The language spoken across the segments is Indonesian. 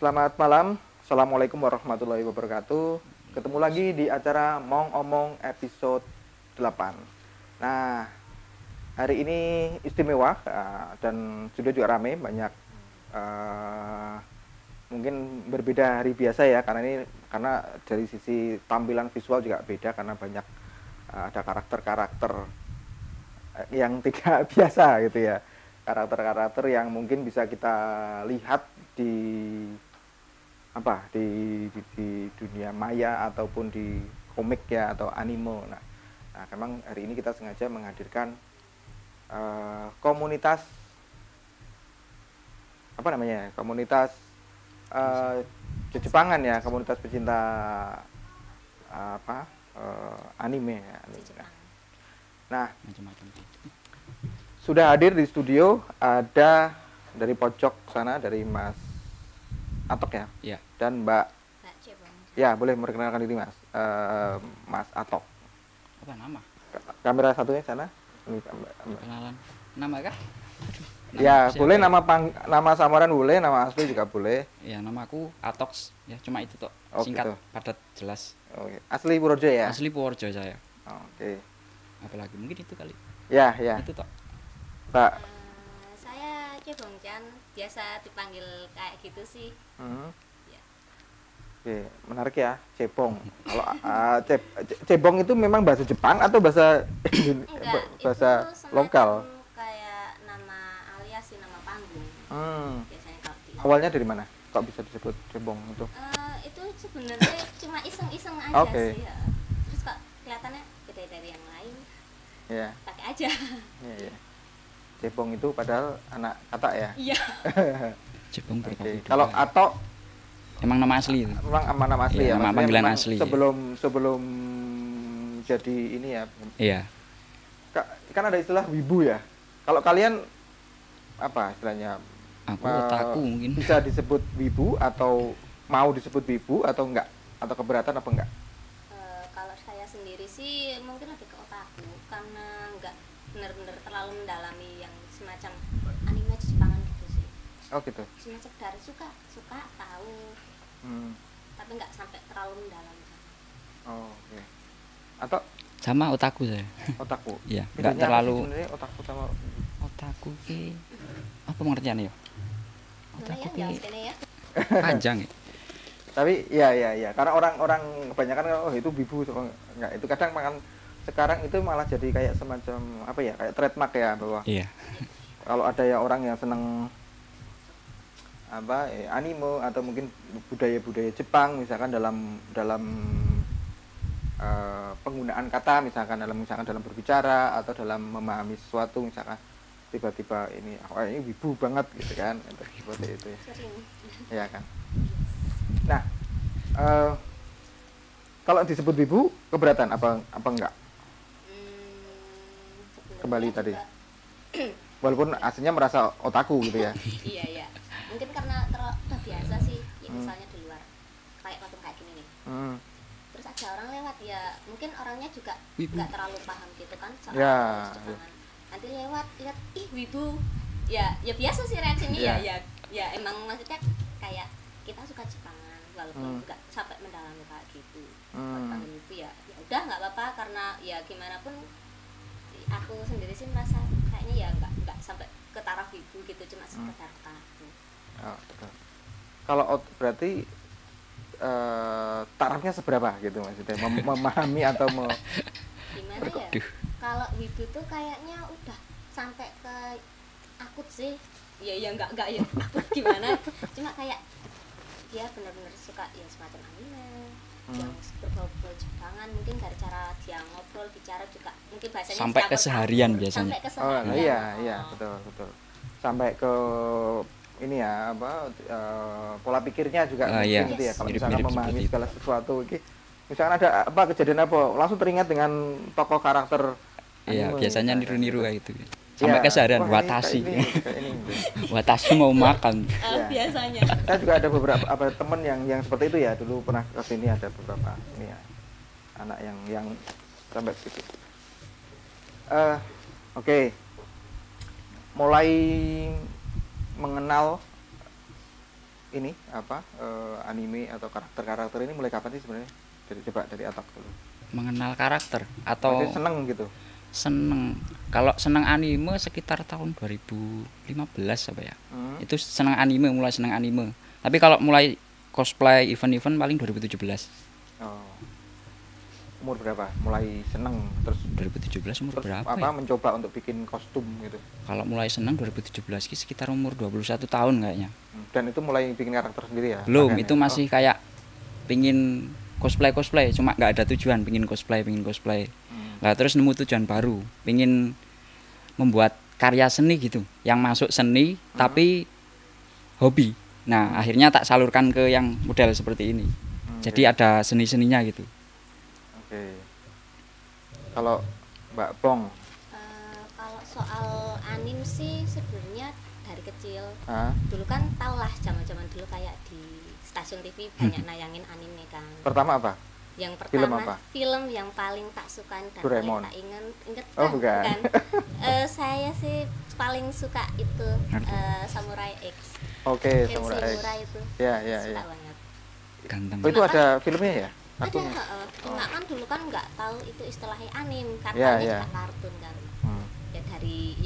Selamat malam. Assalamualaikum warahmatullahi wabarakatuh. Ketemu lagi di acara Mong Omong episode 8. Nah, hari ini istimewa dan sudah juga ramai, banyak mungkin berbeda hari biasa ya, karena dari sisi tampilan visual juga beda karena banyak ada karakter-karakter yang tidak biasa gitu ya. Karakter-karakter yang mungkin bisa kita lihat di di dunia maya ataupun di komik ya atau anime. Nah, memang hari ini kita sengaja menghadirkan komunitas komunitas Jepangan ya, komunitas pecinta anime ya. Nah, sudah hadir di studio ada dari pojok sana, dari Mas Atok ya? Ya. Dan Mbak Cebong. Ya, boleh memperkenalkan diri Mas. Mas Atok. Apa nama? Kamera satunya sana. Kenalan. Nama kah? Ya, boleh ya? Nama samaran boleh, nama asli juga boleh. Ya, namaku Atox. Ya, cuma itu toh. gitu. Singkat, padat, jelas. Oke. Asli Purworejo ya? Asli Purworejo saya. Oke. Apalagi mungkin itu kali. Ya. Itu toh. Pak. Saya Cebong Chan, biasa dipanggil kayak gitu sih. Ya. Oke, menarik ya, Cebong. Kalau Cebong itu memang bahasa Jepang atau bahasa bahasa lokal? Kayak nama alias sih, nama panggung. Biasanya kalau awalnya dari mana? Kok bisa disebut Cebong itu? Itu sebenarnya cuma iseng-iseng aja sih. Ya. Terus kok kelihatannya beda dari yang lain. Iya. Pakai aja. Iya. Cebong itu padahal anak kata ya? Iya. Cebong berpaku. Kalau Atok emang nama asli itu? Memang nama asli ya? Nama panggilan asli. Sebelum jadi ini ya? Iya. Kan ada istilah wibu ya? Kalau kalian apa istilahnya? Aku otaku mungkin. Bisa disebut wibu atau mau disebut wibu atau enggak? Atau keberatan apa enggak? Kalau saya sendiri sih mungkin lebih ke otaku karena enggak benar-benar terlalu mendalami yang semacam anime Jepangan gitu sih. Oh gitu. Cuma sekedar suka tahu. Tapi enggak sampai terlalu mendalam. Oh, oke. Atau sama otaku saya. Otaku. Iya, enggak terlalu. Sebenarnya otaku sama otaku ki apa pengertiannya ya? Otaku ki ya. panjang ya. Tapi ya, karena orang kebanyakan itu wibu, enggak, itu kadang makan sekarang itu malah jadi kayak semacam kayak trademark ya, bahwa iya. Kalau ada ya orang yang seneng anime atau mungkin budaya-budaya Jepang misalkan dalam penggunaan kata, misalkan dalam berbicara atau dalam memahami sesuatu, misalkan tiba-tiba ini wibu banget gitu kan, seperti itu ya. Ya kan. Nah, kalau disebut wibu keberatan apa enggak? Kembali tadi. Walaupun aslinya merasa otaku gitu ya. Iya. Mungkin karena udah biasa sih, ya misalnya di luar kayak patung kayak gini nih. Terus ada orang lewat ya, mungkin orangnya juga nggak terlalu paham gitu kan soal Jepangan. Nanti lewat lihat wibu. Ya biasa sih reaksinya ya emang maksudnya kayak kita suka Jepangan walaupun nggak sampai mendalami kayak gitu. Kalau panggil wibu ya udah nggak apa-apa, karena ya gimana pun aku sendiri sih merasa kayaknya ya nggak sampai ke taraf wibu gitu, cuma sekedar otaku. Oh, betul. Kalau berarti tarafnya seberapa gitu maksudnya? Memahami atau gimana ya? Kalau wibu tuh kayaknya udah sampai ke akut sih. Ya enggak ya akut gimana? Cuma kayak dia benar-benar suka ya semacam anime yang berbau-bau Jepangan, mungkin dari cara dia ngobrol, bicara juga mungkin bahasanya sampai keseharian biasanya. Sampai keseharian. Iya, betul. Sampai ke ini ya pola pikirnya juga mungkin gitu ya. Kalau misalnya memahami segala sesuatu misalkan ada kejadian langsung teringat dengan tokoh karakter iya, biasanya niru-niru kayak gitu. Sampai keseharian Watashi. Watashi mau makan. Biasanya. Saya juga ada beberapa teman yang seperti itu ya, dulu pernah ke sini, ada beberapa ini ya, anak yang sampai gitu. Oke. Mulai mengenal ini apa anime atau karakter-karakter ini mulai kapan sih sebenarnya? Coba dari Atak dulu. Mengenal karakter atau masih seneng gitu? Seneng. Kalau seneng anime sekitar tahun 2015 apa ya? Itu seneng anime, mulai seneng anime. Tapi kalau mulai cosplay event-event paling 2017. Oh. Umur berapa? Mulai seneng terus 2017 umur terus berapa? Apa ya? Mencoba untuk bikin kostum gitu. Kalau mulai seneng 2017 sekitar umur 21 tahun kayaknya. Dan itu mulai bikin karakter sendiri ya? Belum, itu masih kayak pingin cosplay, cuma nggak ada tujuan, pingin cosplay. Nah, terus nemu tujuan baru, pingin membuat karya seni gitu, yang masuk seni tapi hobi. Nah, akhirnya tak salurkan ke yang model seperti ini. Jadi ada seni-seninya gitu. Oke. Kalau Mbak Pong? Kalau soal anim sih sebenarnya dari kecil. Dulu kan tau lah zaman-zaman dulu kayak di stasiun TV banyak nayangin anime kan. Pertama apa? Yang pertama film apa? Film yang paling tak suka dan Doraemon. paling tak inget bukan. Saya sih paling suka itu Samurai X. Oke, Samurai X itu. Ya. Suka banget. Ganteng. Oh, itu ada filmnya ya? Kartunya? Cuma kan dulu kan nggak tahu itu istilahnya anim, katanya juga kartun kan. Ya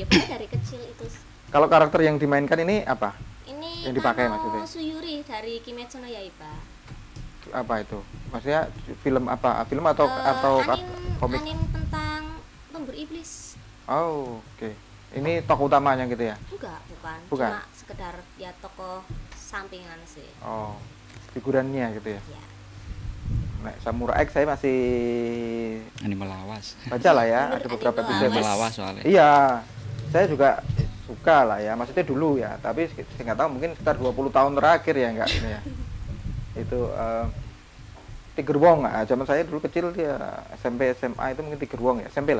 dari kecil itu. Kalau karakter yang dimainkan ini apa? Ini yang dipakai maksudnya? Suyuri dari Kimetsu no Yaiba. Apa itu? Maksudnya film apa? Film atau komik? Anim tentang lembur iblis. Oh, oke. Ini tokoh utamanya gitu ya? Bukan. Bukan. Cuma sekedar ya tokoh sampingan sih. Oh, figurannya gitu ya? Ya. Nah, Samurai X saya masih anime lawas. Baca lah ya, ada beberapa episode. Anime lawas soalnya. Iya, saya juga suka lah ya, maksudnya dulu ya, tapi saya nggak tahu mungkin sekitar 20 tahun terakhir ya nggak ini ya. Itu Tiger Wong, zaman saya dulu kecil dia SMP SMA itu mungkin Tiger Wong ya, SMP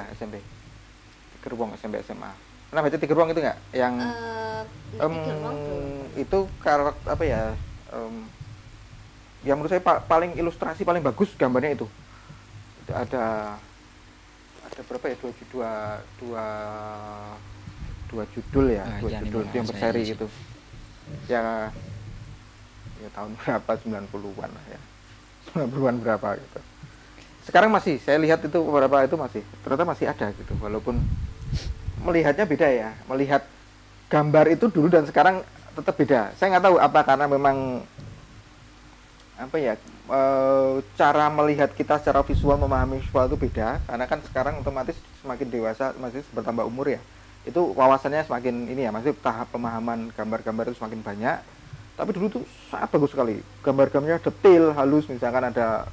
Tiger Wong SMP SMA. Pernah baca Tiger Wong itu nggak? Yang itu karakter apa ya? Yang menurut saya paling ilustrasi paling bagus gambarnya itu. Ada berapa ya? Dua judul ya, dua judul yang berseri gitu. Ya tahun berapa, 90-an lah ya. 90-an berapa gitu. Sekarang masih saya lihat itu beberapa itu ternyata masih ada gitu, walaupun melihatnya beda ya. Melihat gambar itu dulu dan sekarang tetap beda. Saya nggak tahu apa karena memang apa ya, cara melihat kita secara visual, memahami visual itu beda, karena kan sekarang otomatis semakin dewasa, masih bertambah umur ya, itu wawasannya semakin ini ya, masih tahap pemahaman gambar-gambar itu semakin banyak. Tapi dulu tuh sangat bagus sekali, gambar-gambarnya detail, halus, misalkan ada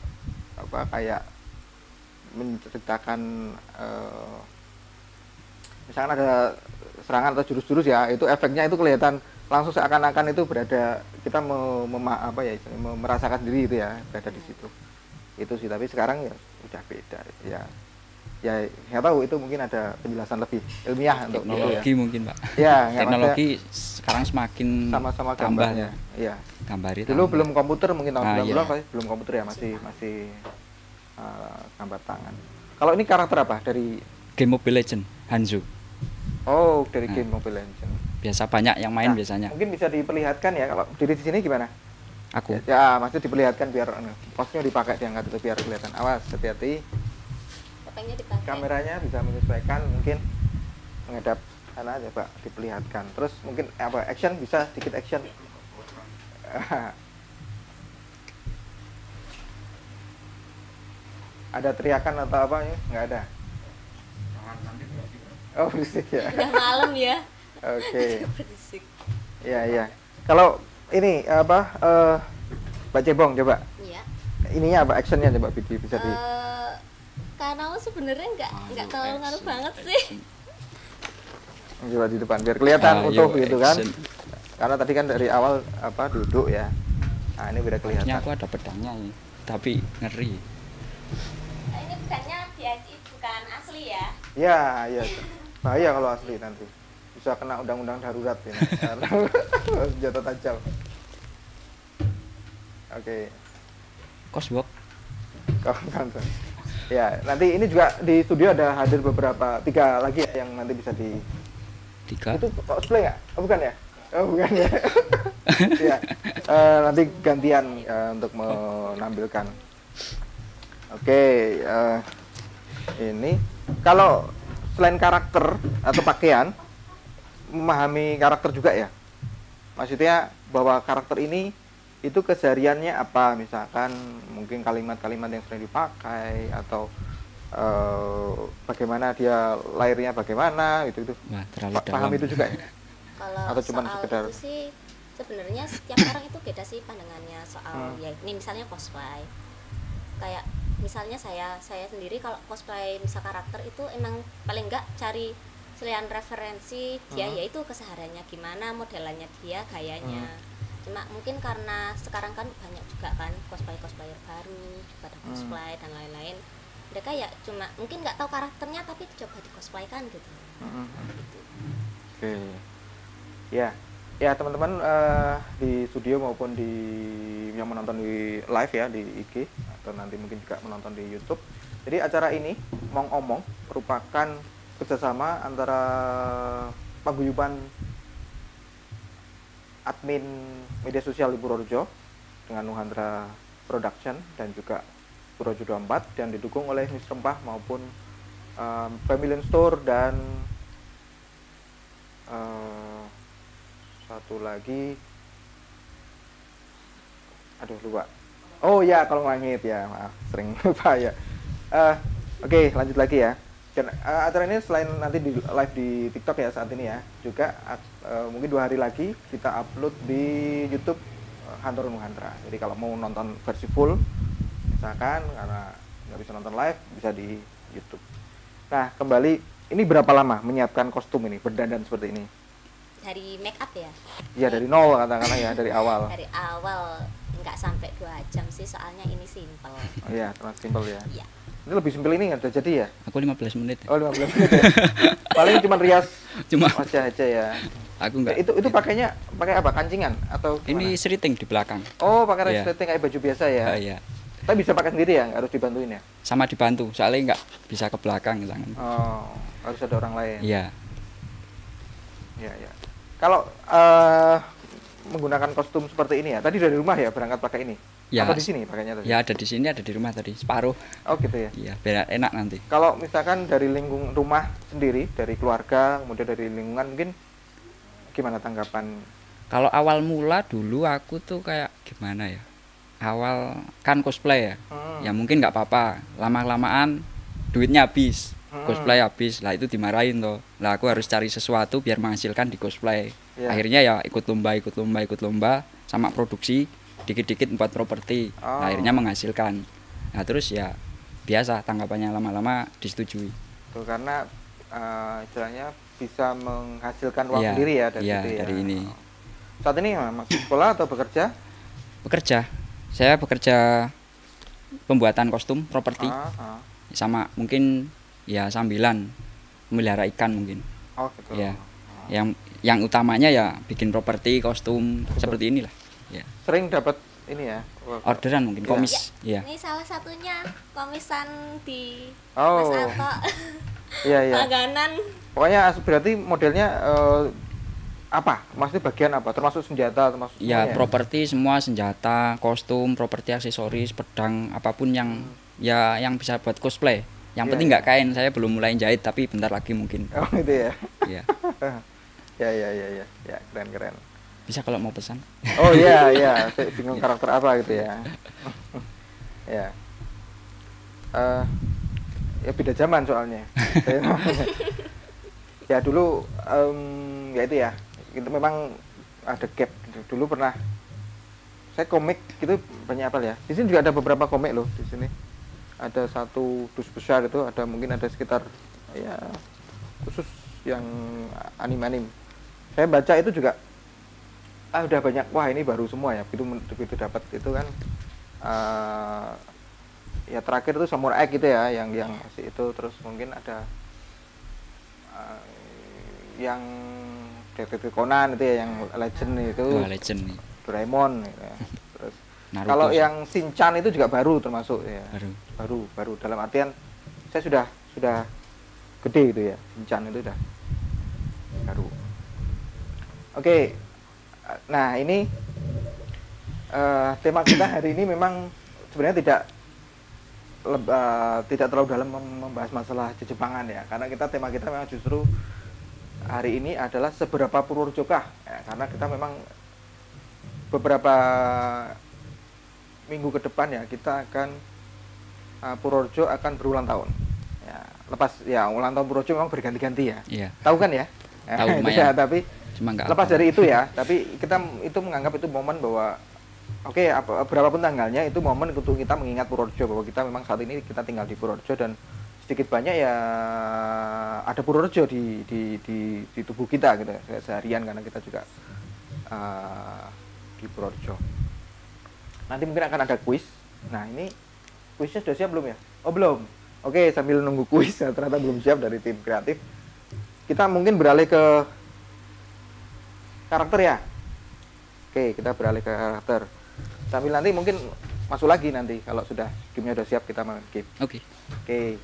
apa kayak menceritakan misalkan ada serangan atau jurus-jurus ya, itu efeknya itu kelihatan langsung seakan-akan itu berada, kita merasakan diri itu ya, berada di situ. Itu sih, tapi sekarang ya udah beda ya. Ya nggak tahu, itu mungkin ada penjelasan lebih ilmiah untuk teknologi itu ya. Mungkin Pak. Ya, teknologi sekarang semakin sama-sama tambah gambarnya. Iya. Gambarnya dulu tambah. Belum komputer, mungkin tahun 90-an pasti belum komputer ya, masih gambar tangan. Kalau ini karakter apa dari game Mobile Legends, Hanzo? Oh, dari game Mobile Legends. Biasa banyak yang main biasanya. Mungkin bisa diperlihatkan ya, kalau diri di sini gimana? Aku. Ya, maksudnya diperlihatkan biar posnya dipakai, diangkat itu biar kelihatan. Awas, hati-hati. Kameranya bisa menyesuaikan, mungkin menghadap sana aja Pak, diperlihatkan. Terus mungkin apa action, bisa sedikit action. Ada teriakan atau apa ya? Nggak ada. Oh, berisik ya. Udah malam ya. Oke. Berisik. Iya. Kalau ini apa Mbak Cebong coba. Iya. Ininya apa actionnya coba bisa di karena sebenarnya nggak terlalu ngaruh banget sih. Coba di depan biar kelihatan utuh gitu kan. Karena tadi kan dari awal apa duduk ya. Nah, ini udah kelihatan. Ini aku ada pedangnya ini, tapi ngeri. Ini pedangnya bukan asli ya? Iya. Bahaya kalau asli nanti. Bisa kena undang-undang darurat ini. Senjata tajam. Oke. Coswork. Kan. Ya, nanti ini juga di studio ada hadir beberapa 3 lagi ya yang nanti bisa di. 3. Itu cosplay nggak? Oh, bukan ya? Oh bukan ya. Ya. Nanti gantian untuk menampilkan. Oke, ini kalau selain karakter atau pakaian, memahami karakter juga ya. Maksudnya bahwa karakter ini itu kesehariannya apa, misalkan mungkin kalimat-kalimat yang sering dipakai atau bagaimana dia lahirnya, bagaimana itu. Wah, terlalu paham dalam. itu juga ya? Kalau Atau cuman soal sekedar itu sih sebenarnya setiap orang itu beda sih pandangannya soal ya ini misalnya cosplay. Kayak misalnya saya sendiri kalau cosplay misal karakter itu emang paling enggak cari selain referensi dia yaitu kesehariannya gimana, modelannya dia, gayanya. Cuma mungkin karena sekarang kan banyak juga kan cosplayer baru pada cosplay dan lain-lain, mereka ya cuma mungkin nggak tahu karakternya tapi coba di cosplaykan gitu. Gitu. Oke. Ya teman-teman di studio maupun di yang menonton di live ya di IG atau nanti mungkin juga menonton di YouTube. Jadi acara ini Mong Omong merupakan kerjasama antara paguyuban admin media sosial di Purworejo dengan Nuhandra Production dan juga Purworejo 24 dan didukung oleh Miss Rempah maupun Pavilion Store dan satu lagi, aduh lupa. Oh ya, Kolong Langit ya, maaf sering lupa ya. Oke, lanjut lagi ya. Dan acara ini selain nanti di live di TikTok ya saat ini ya, juga mungkin 2 hari lagi kita upload di YouTube Hantoro Nuhandra. Jadi kalau mau nonton versi full, misalkan karena nggak bisa nonton live, bisa di YouTube. Nah kembali, ini berapa lama menyiapkan kostum ini, berdandan seperti ini? Dari make up ya? Ya dari nol katakanlah ya, dari awal. Dari awal nggak sampai 2 jam sih, soalnya ini simple. Oh iya, terlalu simpel ya. Iya. Ini lebih simpel ini nggak jadi ya? Aku 15 menit. Oh 15 menit ya. Paling cuma rias Cuma wajah aja ya. aku enggak. Itu pakainya pakai apa? Kancingan atau gimana? Ini seriting di belakang. Oh pakai Iya. resleting kayak baju biasa ya? Iya. Tapi bisa pakai sendiri ya, nggak harus dibantuin ya? Sama dibantu, soalnya enggak bisa ke belakang tangan. Oh harus ada orang lain. Iya. Iya. Kalau menggunakan kostum seperti ini ya, tadi dari rumah ya berangkat pakai ini? Ya. Atau di sini pakainya tadi? Ya ada di sini, ada di rumah tadi, separuh. Oh gitu ya? Iya, biar enak nanti. Kalau misalkan dari lingkungan rumah sendiri, dari keluarga, kemudian dari lingkungan, mungkin gimana tanggapan? Kalau awal mula dulu aku tuh kayak gimana ya? Awal kan cosplay ya. Ya mungkin nggak apa-apa. Lama-lamaan duitnya habis. Cosplay habis. Lah itu dimarahin toh. Lah aku harus cari sesuatu biar menghasilkan di cosplay. Ya. Akhirnya ya ikut lomba sama produksi dikit-dikit buat properti. Nah, akhirnya menghasilkan. Nah, terus ya biasa tanggapannya lama-lama disetujui. Tuh, karena istilahnya bisa menghasilkan uang Iya, sendiri ya dari iya, situ ya. dari ini. Saat ini masih sekolah atau bekerja? Bekerja. Saya bekerja pembuatan kostum properti sama mungkin ya sambilan memelihara ikan mungkin. Oh gitu. Ya. Yang utamanya ya bikin properti kostum seperti inilah. Ya. Sering dapat ini ya. Orderan mungkin komis. Ya. Ini salah satunya komisan di Oh. Mas Anto. Iya. Langganan. Pokoknya berarti modelnya apa? Maksudnya bagian apa? Termasuk senjata, termasuk Ya, semuanya? properti semua senjata, kostum, properti aksesoris, pedang, apapun yang ya yang bisa buat cosplay. Yang Iya, penting iya. nggak kain, saya belum mulai jahit tapi bentar lagi mungkin. Oh gitu ya. Ya. Ya, keren. Bisa kalau mau pesan. Oh iya, saya bingung karakter apa gitu ya. Ya. Ya beda zaman soalnya. Ya dulu ya itu ya. Itu memang ada gap. Dulu pernah saya komik gitu banyak apa ya. Di sini juga ada beberapa komik loh di sini. Ada satu dus besar itu, ada mungkin ada sekitar ya khusus yang anim-anim. Saya baca itu juga udah banyak, wah ini baru semua ya, begitu dapat itu kan ya terakhir itu Samurai X gitu ya, yang masih itu, terus mungkin ada yang Detektif Conan itu ya, yang Legend itu, Wah, legend nih. Doraemon gitu ya. Terus Naruto kalau sih. yang Shinchan itu juga baru termasuk ya, Baru. baru dalam artian saya sudah gede gitu ya, Shinchan itu udah baru. Oke, Nah, ini tema kita hari ini memang sebenarnya tidak terlalu dalam membahas masalah Jepangan ya, karena tema kita memang justru hari ini adalah seberapa Purwodajokah ya, karena kita memang beberapa minggu ke depan ya kita akan Purworejo akan berulang tahun ya, lepas ya ulang tahun Purworejo memang berganti-ganti ya, iya. Tahu kan ya? Tahu ya, tapi cuma lepas dari itu ya, tapi kita itu menganggap itu momen bahwa oke, berapapun tanggalnya itu momen untuk kita mengingat Purworejo, bahwa kita memang saat ini kita tinggal di Purworejo dan sedikit banyak ya ada Purworejo di tubuh kita gitu seharian, karena kita juga di Purworejo. Nanti mungkin akan ada kuis. Nah, ini kuisnya sudah siap belum ya? Oh, belum. Oke, sambil nunggu kuis ternyata belum siap dari tim kreatif, kita mungkin beralih ke karakter ya. Oke, kita beralih ke karakter. Sambil nanti mungkin masuk lagi nanti kalau sudah gamenya sudah siap kita main game. Oke. Oke.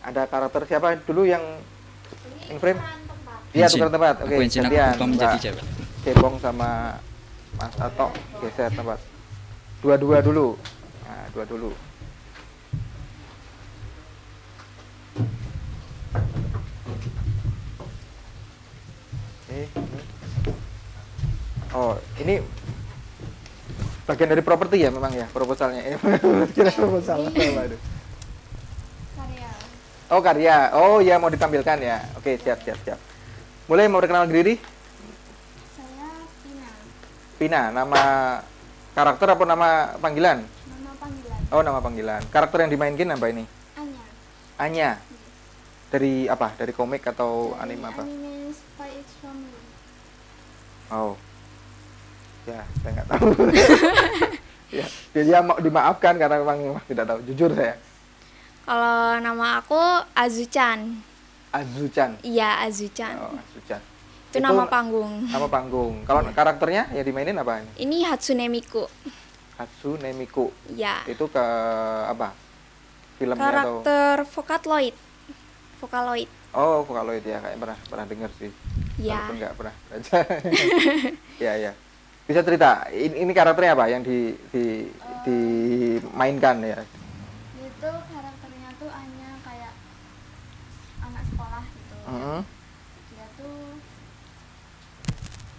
Ada karakter siapa dulu yang in frame? Iya, tukar tempat. Oke, gantian. menjadi Cebong sama Mas Atok geser tempat. Dua-dua dulu. Nah, dua dulu. Oke. Oh, ini bagian dari properti ya memang ya proposalnya. Kira proposal apa itu? Karya. Oh, karya. Oh ya, mau ditampilkan ya. Oke, siap. Mulai, mau perkenalkan diri? Saya Pina. Pina, nama karakter apa nama panggilan? Nama panggilan. Oh, nama panggilan. Karakter yang dimainkan apa ini? Anya. Anya. Dari apa? Dari komik atau anime apa? Anime Spy X Family. Oh. Ya, saya nggak tahu. Ya, dia mau dimaafkan karena memang tidak tahu. Jujur saya. Kalau nama aku Azuchan. Azuchan. Iya, Azuchan. Oh, Azuchan. Itu nama panggung. Nama panggung. Kalau karakternya yang dimainin apa ini? Ini Hatsune Miku. Hatsune Miku. Iya. Itu ke apa? Filmnya atau? Karakter Vocaloid. Vocaloid. Oh, Vocaloid ya, kayak pernah dengar sih. Iya. Walaupun nggak pernah baca. Ya. Bisa cerita, ini karakternya apa yang dimainkan ya? Itu karakternya tuh Anya kayak anak sekolah gitu.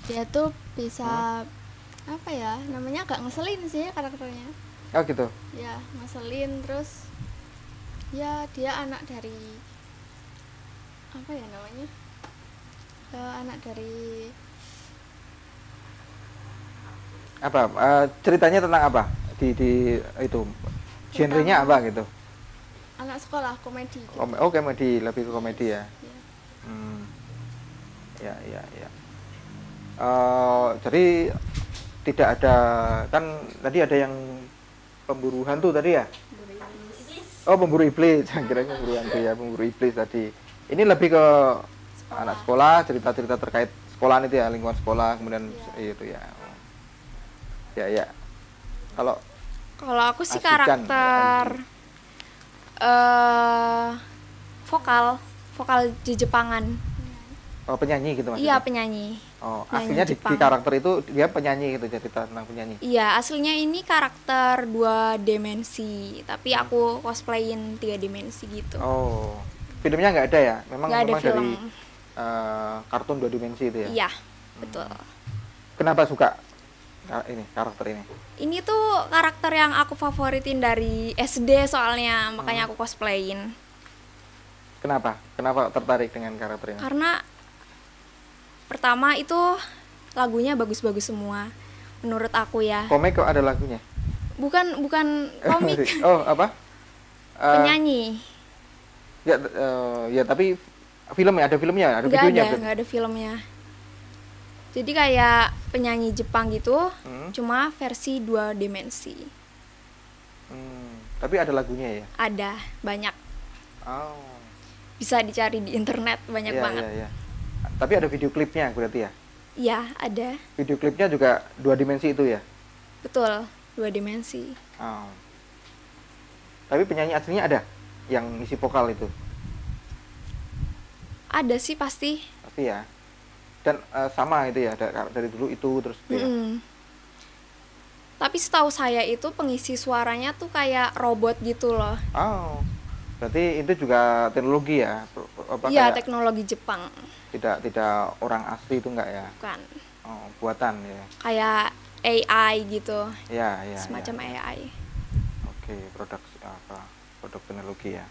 Dia tuh bisa apa ya? Namanya agak ngeselin sih karakternya. Oh gitu. Ya, ngeselin, terus ya dia anak dari apa ya namanya? Anak dari apa ceritanya tentang apa di itu genrenya apa gitu? Anak sekolah komedi gitu. Oh, komedi, lebih ke komedi ya. Ya. Ya. Jadi tidak ada, kan tadi ada yang pemburu hantu tadi ya? Oh, pemburu iblis. Kira pemburu hantu ya, pemburu iblis tadi. Ini lebih ke anak sekolah, cerita-cerita terkait sekolahan itu ya, lingkungan sekolah, kemudian itu ya. Ya. Kalau aku sih karakter vokal Jepangan. Oh, penyanyi gitu maksudnya? Iya, penyanyi. Oh, aslinya di karakter itu dia penyanyi gitu, cerita tentang penyanyi? Iya, aslinya ini karakter 2 dimensi, tapi aku cosplayin 3 dimensi gitu. Oh, filmnya nggak ada ya? Memang film. Dari kartun 2 dimensi itu ya? Iya, betul. Kenapa suka ini karakter ini? Ini tuh karakter yang aku favoritin dari SD soalnya, makanya aku cosplayin. Kenapa tertarik dengan karakter ini? Karena pertama itu lagunya bagus-bagus semua menurut aku ya. Komik kok ada lagunya? Bukan komik. Oh, apa? Penyanyi. Ya tapi filmnya ada videonya? Nggak ada filmnya. Jadi kayak penyanyi Jepang gitu, cuma versi 2 dimensi. Tapi ada lagunya ya? Ada, banyak. Oh. Bisa dicari di internet, banyak banget. Iya. Tapi ada video klipnya berarti ya? Iya, ada. Video klipnya juga 2 dimensi itu ya? Betul, 2 dimensi. Oh. Tapi penyanyi aslinya ada yang isi vokal itu? Ada sih pasti. Pasti ya. Dan sama itu ya, dari dulu itu terus gitu ya. Tapi setahu saya itu pengisi suaranya tuh kayak robot gitu loh. Oh, berarti itu juga teknologi ya? Iya, teknologi Jepang. Tidak orang asli itu enggak ya? Bukan. Oh, buatan ya. Kayak AI gitu. Ya. Semacam ya. AI. Oke, produk teknologi ya.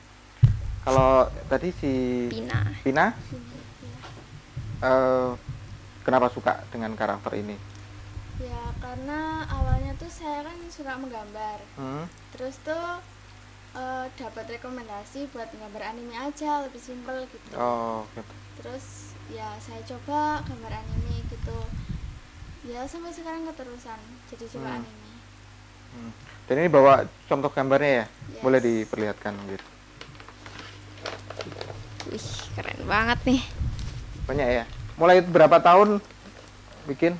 Kalau tadi si Pina, kenapa suka dengan karakter ini? Ya karena awalnya tuh saya kan suka menggambar. Terus tuh dapat rekomendasi buat gambar anime aja, lebih simpel gitu. Oh, gitu. Terus ya saya coba gambar anime gitu. Ya sampai sekarang keterusan jadi suka anime. Dan ini bawa contoh gambarnya ya? Yes. Boleh diperlihatkan gitu. Wih, keren banget nih. Banyak ya? Mulai berapa tahun bikin?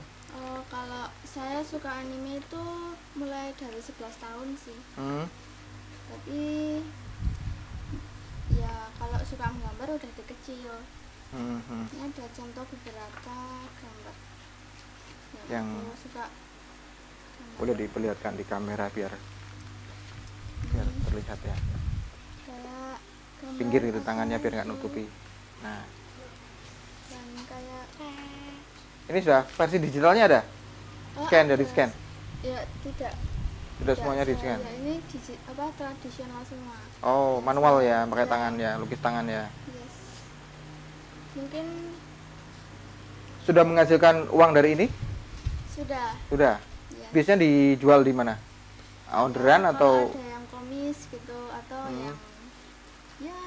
Kalau saya suka anime itu mulai dari 11 tahun sih. Tapi ya kalau suka menggambar udah dari kecil. Ini ada contoh beberapa gambar yang aku suka. Boleh diperlihatkan di kamera biar terlihat ya. Kayak Pinggir gitu tangannya biar nggak nutupi. Nah, dan kayak ini sudah versi digitalnya ada? Scan dari scan? Ya tidak. Tidak semuanya di scan. Ya, ini tradisional semua. Oh, manual ya, pakai tangan ya, lukis tangan ya. Yes. Mungkin Sudah menghasilkan uang dari ini? sudah. Sudah. Ya. Biasanya dijual di mana? Orderan Kalau atau ada yang komis gitu atau yang ya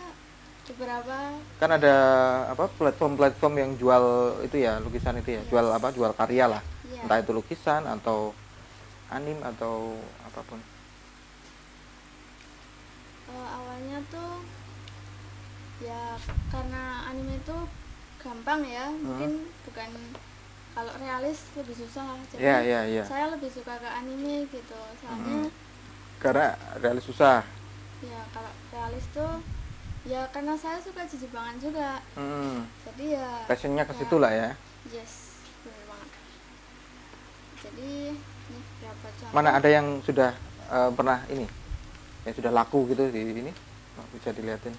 beberapa. kan ada apa platform yang jual itu ya, lukisan itu ya, jual apa? Jual karya lah. Ya. Entah itu lukisan atau anim atau apapun. Awalnya tuh ya karena anime itu gampang ya, mungkin bukan, kalau realis lebih susah, jadi Ya. saya lebih suka ke anime gitu, soalnya Karena realis susah. ya kalau realis tuh ya karena saya suka Jepangan juga, jadi ya Passionnya ke situ lah ya. yes, bener banget. Jadi ini berapa contoh. Mana ada yang sudah pernah ini, yang sudah laku gitu di ini, bisa dilihatin.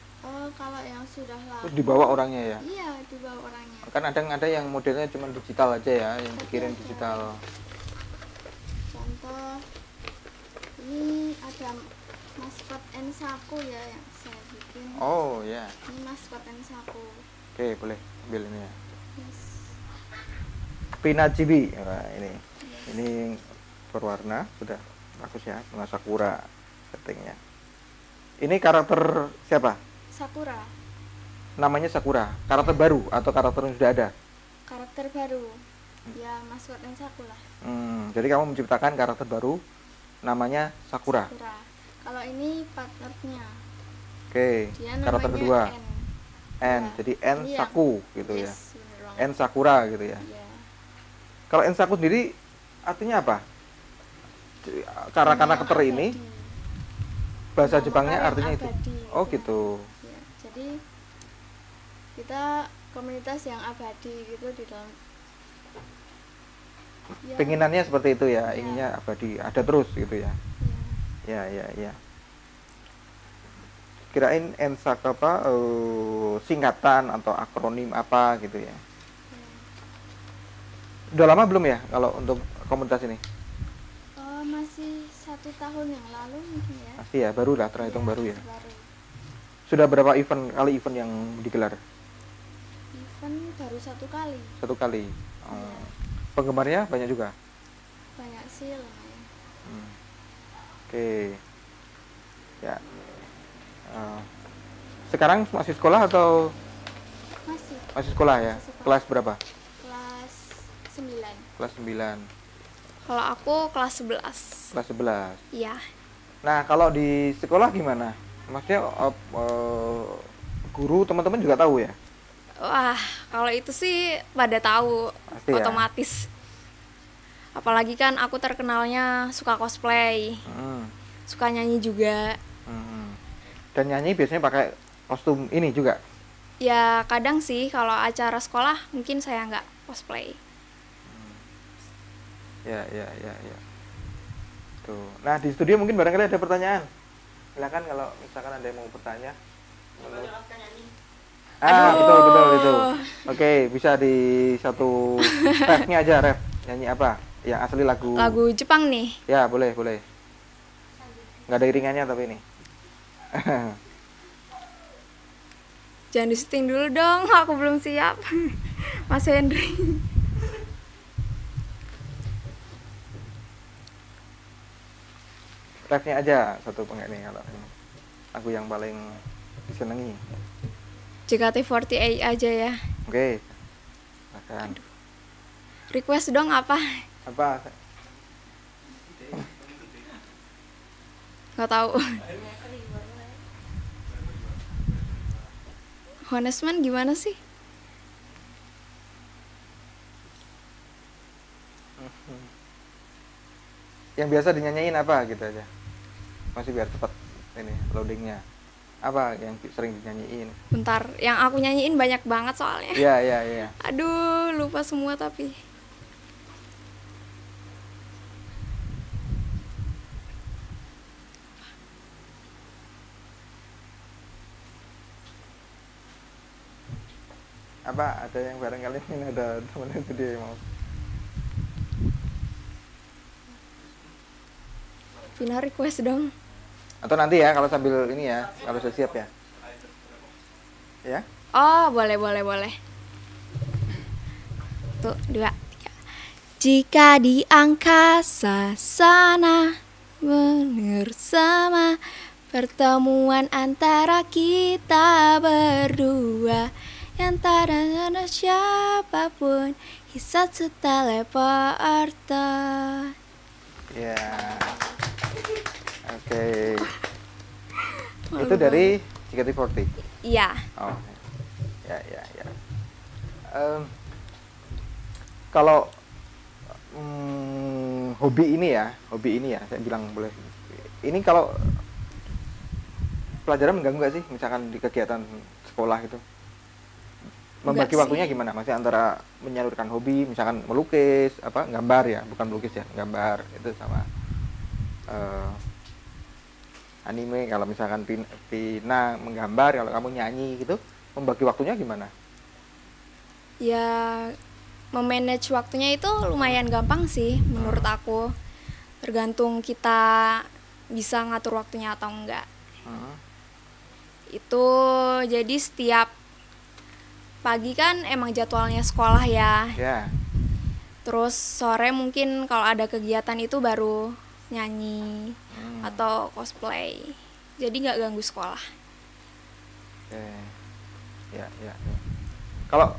Kalau yang sudah laku Terus dibawa orangnya ya. iya, dibawa orangnya. Kan ada yang modelnya cuma digital aja ya, yang dikirim digital. Contoh ini ada maskot Ensaku ya yang saya bikin. Oh ya. Ini maskot Ensaku. Oke, boleh ambil ini ya. Yes. Pina Chibi. Nah, ini berwarna sudah bagus ya, bunga sakura settingnya. Ini karakter siapa? Sakura. Namanya Sakura. Karakter baru atau karakter yang sudah ada? Karakter baru. Ya maskot Ensaku lah. Jadi kamu menciptakan karakter baru, namanya Sakura. Sakura. Kalau ini partnernya. Oke. Dia Karakter namanya kedua. N. N. Ya. Jadi N Ini Saku gitu ya. Yes, bener banget. N Sakura gitu ya. Iya. Kalau N Saku sendiri artinya apa? Karena karakter Abadi. ini bahasa Nama Jepangnya yang artinya itu. abadi, Oh gitu. Ya, jadi kita komunitas yang abadi gitu di dalam. Ya, Penginannya seperti itu ya, Ya. inginnya abadi, ada terus gitu ya. ya. Ya. Kirain NSAK apa singkatan atau akronim apa gitu ya. Udah lama belum ya kalau untuk komunitas ini? Masih 1 tahun yang lalu mungkin ya. Pasti ya, baru lah, terhitung baru ya. Baru. Sudah berapa event yang digelar? Event baru 1 kali. 1 kali. Penggemarnya banyak juga. Banyak sih lumayan. Oke. Ya. Sekarang masih sekolah atau masih sekolah ya? Masih sekolah. Kelas berapa? Kelas 9. Kelas 9. Kalau aku kelas 11. Kelas 11. Iya. Nah, kalau di sekolah gimana? Maksudnya guru teman-teman juga tahu ya? Wah, kalau itu sih pada tahu. Pasti ya? Otomatis. Apalagi kan aku terkenalnya suka cosplay, suka nyanyi juga. Dan nyanyi biasanya pakai kostum ini juga? Ya kadang sih kalau acara sekolah mungkin saya nggak cosplay. Ya. Tuh. Nah, di studio mungkin barangkali ada pertanyaan. Silakan kalau misalkan ada yang mau bertanya. Betul itu. Oke, bisa di satu refnya aja, ref. Nyanyi apa? Yang asli lagu. Lagu Jepang nih. Ya, boleh. Nggak ada iringannya tapi ini. Jangan di syuting dulu dong, aku belum siap. Mas Henry. Refnya aja satu pengen nih kalau ini. Lagu yang paling disenangi. JKT48 aja ya. Oke. Silakan. Request dong apa? Apa? Nggak tahu. Honest Man gimana sih? Yang biasa dinyanyiin apa gitu aja. Masih biar cepat ini loadingnya. Apa yang sering dinyanyiin? Bentar, yang aku nyanyiin banyak banget soalnya. Iya. Aduh, lupa semua tapi. Apa ada yang barangkali ini ada temen itu dia yang mau. Vina request dong. Atau nanti ya kalau sambil ini ya, kalau sudah siap ya. Ya? Oh, boleh. Tuh, 2, 3. Jika di angkasa sana bersama, pertemuan antara kita berdua, yang tak ada siapapun, hisatsu teleporter. Ya. Oke. Itu dari JKT48. Iya. Oh. Ya. Kalau hobi ini ya, saya bilang boleh. Ini kalau pelajaran mengganggu nggak sih, misalkan di kegiatan sekolah itu? Membagi waktunya gimana? Masih antara menyalurkan hobi, misalkan melukis, gambar ya, bukan melukis ya, gambar itu sama anime. Kalau misalkan Vina menggambar, kalau kamu nyanyi gitu, membagi waktunya gimana? Ya, memanage waktunya itu lumayan gampang sih menurut aku. Tergantung kita bisa ngatur waktunya atau enggak. Itu jadi setiap pagi kan emang jadwalnya sekolah ya. Terus sore mungkin kalau ada kegiatan itu baru nyanyi atau cosplay. Jadi nggak ganggu sekolah. Ya. Kalau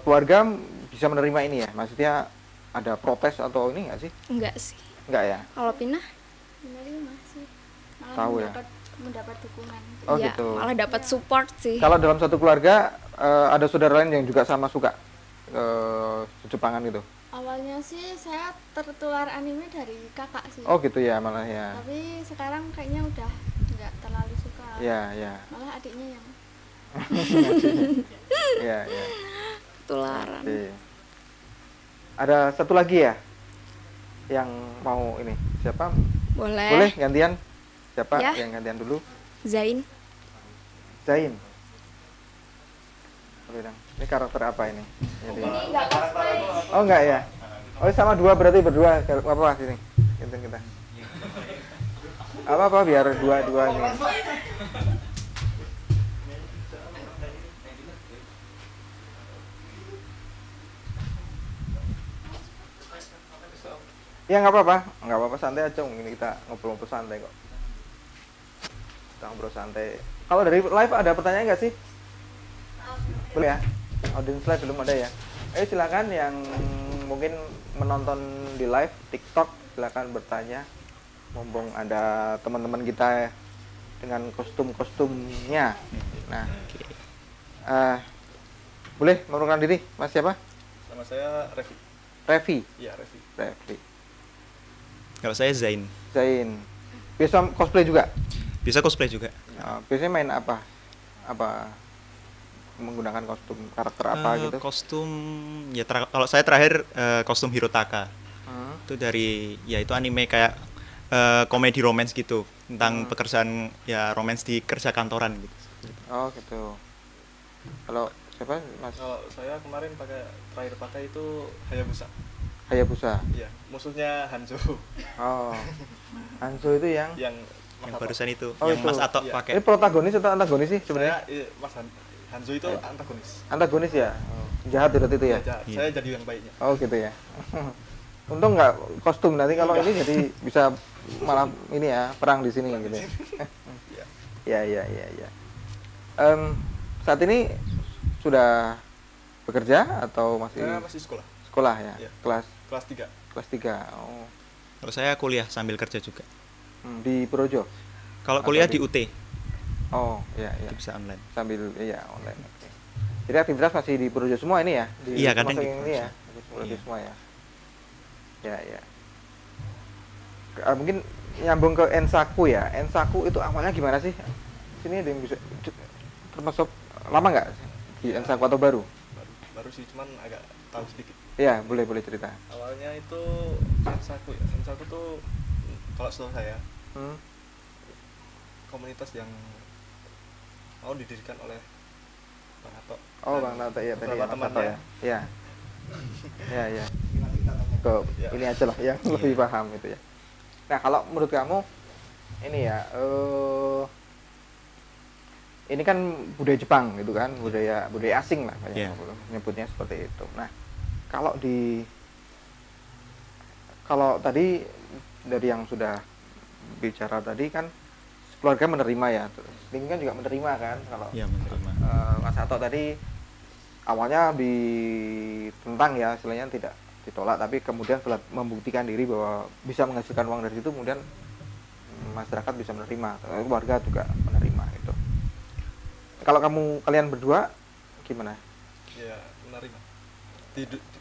keluarga bisa menerima ini ya? Maksudnya ada protes atau ini nggak sih? Enggak sih. Enggak ya? Kalau Pina? Menerima sih. Malah Tahu ya? mendapat dukungan. Oh Ya, gitu. malah dapat support sih. Kalau dalam satu keluarga ada saudara lain yang juga sama suka Jepangan gitu? Awalnya sih saya tertular anime dari kakak sih. Oh gitu ya malah ya. Tapi sekarang kayaknya udah nggak terlalu suka. Ya. Malah adiknya yang. Ya. Tularan. Oke. Ada satu lagi ya yang mau ini, siapa? Boleh. Boleh gantian? Siapa Ya. yang gantian dulu? Zain. Zain. Oke, Dang. Ini karakter apa ini? Jadi... Oh enggak ya? Oh sama dua berarti berdua. Apa sini? Kita. Apa biar dua ini. Ya nggak apa-apa santai aja. Ini kita ngobrol-ngobrol santai kok. Kita ngobrol santai. Kalau dari live ada pertanyaan nggak sih? Boleh ya? Audience live belum ada ya? Silakan yang mungkin menonton di live TikTok silakan bertanya. Mumpung ada teman-teman kita dengan kostum-kostumnya. Nah, boleh memperkenalkan diri, Mas siapa? Nama saya Revi. Iya, Revi. Kalau saya Zain. Biasa cosplay juga? Bisa cosplay juga. Biasanya main apa? menggunakan kostum karakter apa gitu? Kostum ya kalau saya terakhir kostum Hirotaka. Itu dari ya itu anime kayak komedi romance gitu tentang pekerjaan ya romance di kerja kantoran gitu. Oh gitu. Kalau siapa Mas? Kalau saya kemarin terakhir pakai itu Hayabusa. Hayabusa. Iya, musuhnya Hanzo. Oh. Hanzo itu yang barusan itu yang yang Mas Atok iya. pakai. Ini protagonis atau antagonis sih sebenarnya? Hanzo itu antagonis. Antagonis ya. Jahat itu ya. Jahat. Saya jadi yang baiknya. Oh gitu ya. Untung nggak kostum, nanti kalau ini jadi bisa malah ini ya perang di sini gitu. Ya. Ya. Saat ini sudah bekerja atau masih? Saya masih sekolah. Sekolah ya. Iya. Kelas 3. Kelas 3. Oh. Kalau saya kuliah sambil kerja juga. Di Projo. Kalau kuliah di UT. Oh, iya. Bisa online. Sambil online. Oke. Jadi aktivitas masih di Projo semua ini ya? Iya, kadang di ini ya. Projo semua ya. Ya. Mungkin nyambung ke Ensaku ya. Ensaku itu awalnya gimana sih? Sini ada yang bisa termasuk lama nggak di Ensaku atau baru? Baru sih, cuman agak tahu sedikit. Iya, boleh cerita. Awalnya itu Ensaku ya. Ensaku tuh kalau setahu saya komunitas yang mau didirikan oleh Bang Atok. Oh, Bang Atok ya tadi Mas Atok ya. Iya. Ya. Ini aja lah yang lebih paham itu ya. Nah, kalau menurut kamu ini ya ini kan budaya Jepang gitu kan, budaya asing lah banyak nyebutnya seperti itu. Nah, kalau tadi dari yang sudah bicara tadi kan keluarga menerima ya, ini kan juga menerima kan kalau menerima. Mas Atok tadi awalnya ditentang ya, istilahnya tidak ditolak, tapi kemudian setelah membuktikan diri bahwa bisa menghasilkan uang dari situ, kemudian masyarakat bisa menerima, keluarga juga menerima gitu. Kalau kalian berdua gimana? Ya, menerima.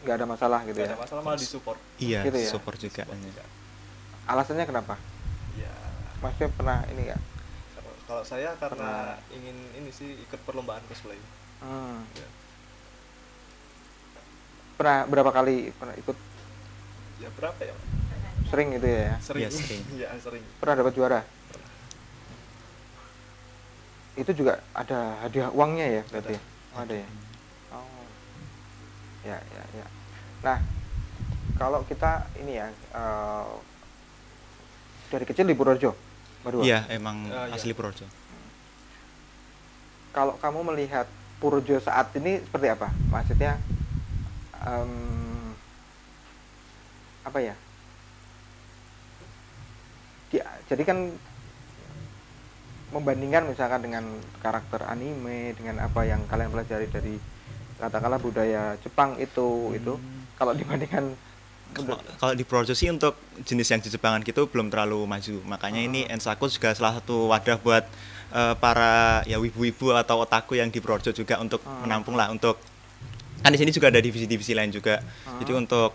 Nggak ada masalah gitu ya? Nggak ada masalah, malah disupport. Iya, gitu ya? support juga. Alasannya kenapa? Ya, Maksudnya pernah ini nggak? kalau saya karena ingin ini sih ikut perlombaan cosplay. Ya. Pernah berapa kali ikut? Ya berapa ya? Sering gitu ya? Sering. Ya, sering. Ya, sering. Pernah dapat juara? Itu juga ada hadiah uangnya ya berarti? Ada ya? Oh. Ya. Nah, kalau kita ini ya dari kecil di Purworejo baru? Iya, emang asli Purworejo. Kalau kamu melihat Purworejo saat ini seperti apa? Maksudnya apa ya? Jadi kan membandingkan misalkan dengan karakter anime, dengan apa yang kalian pelajari dari katakanlah budaya Jepang itu kalau dibandingkan kalau di Purworejo sih untuk jenis yang di Jepangan gitu belum terlalu maju, makanya ini Ensaku juga salah satu wadah buat para ya wibu-wibu atau otaku yang di Purworejo juga untuk menampung lah, untuk kan di sini juga ada divisi-divisi lain juga, jadi untuk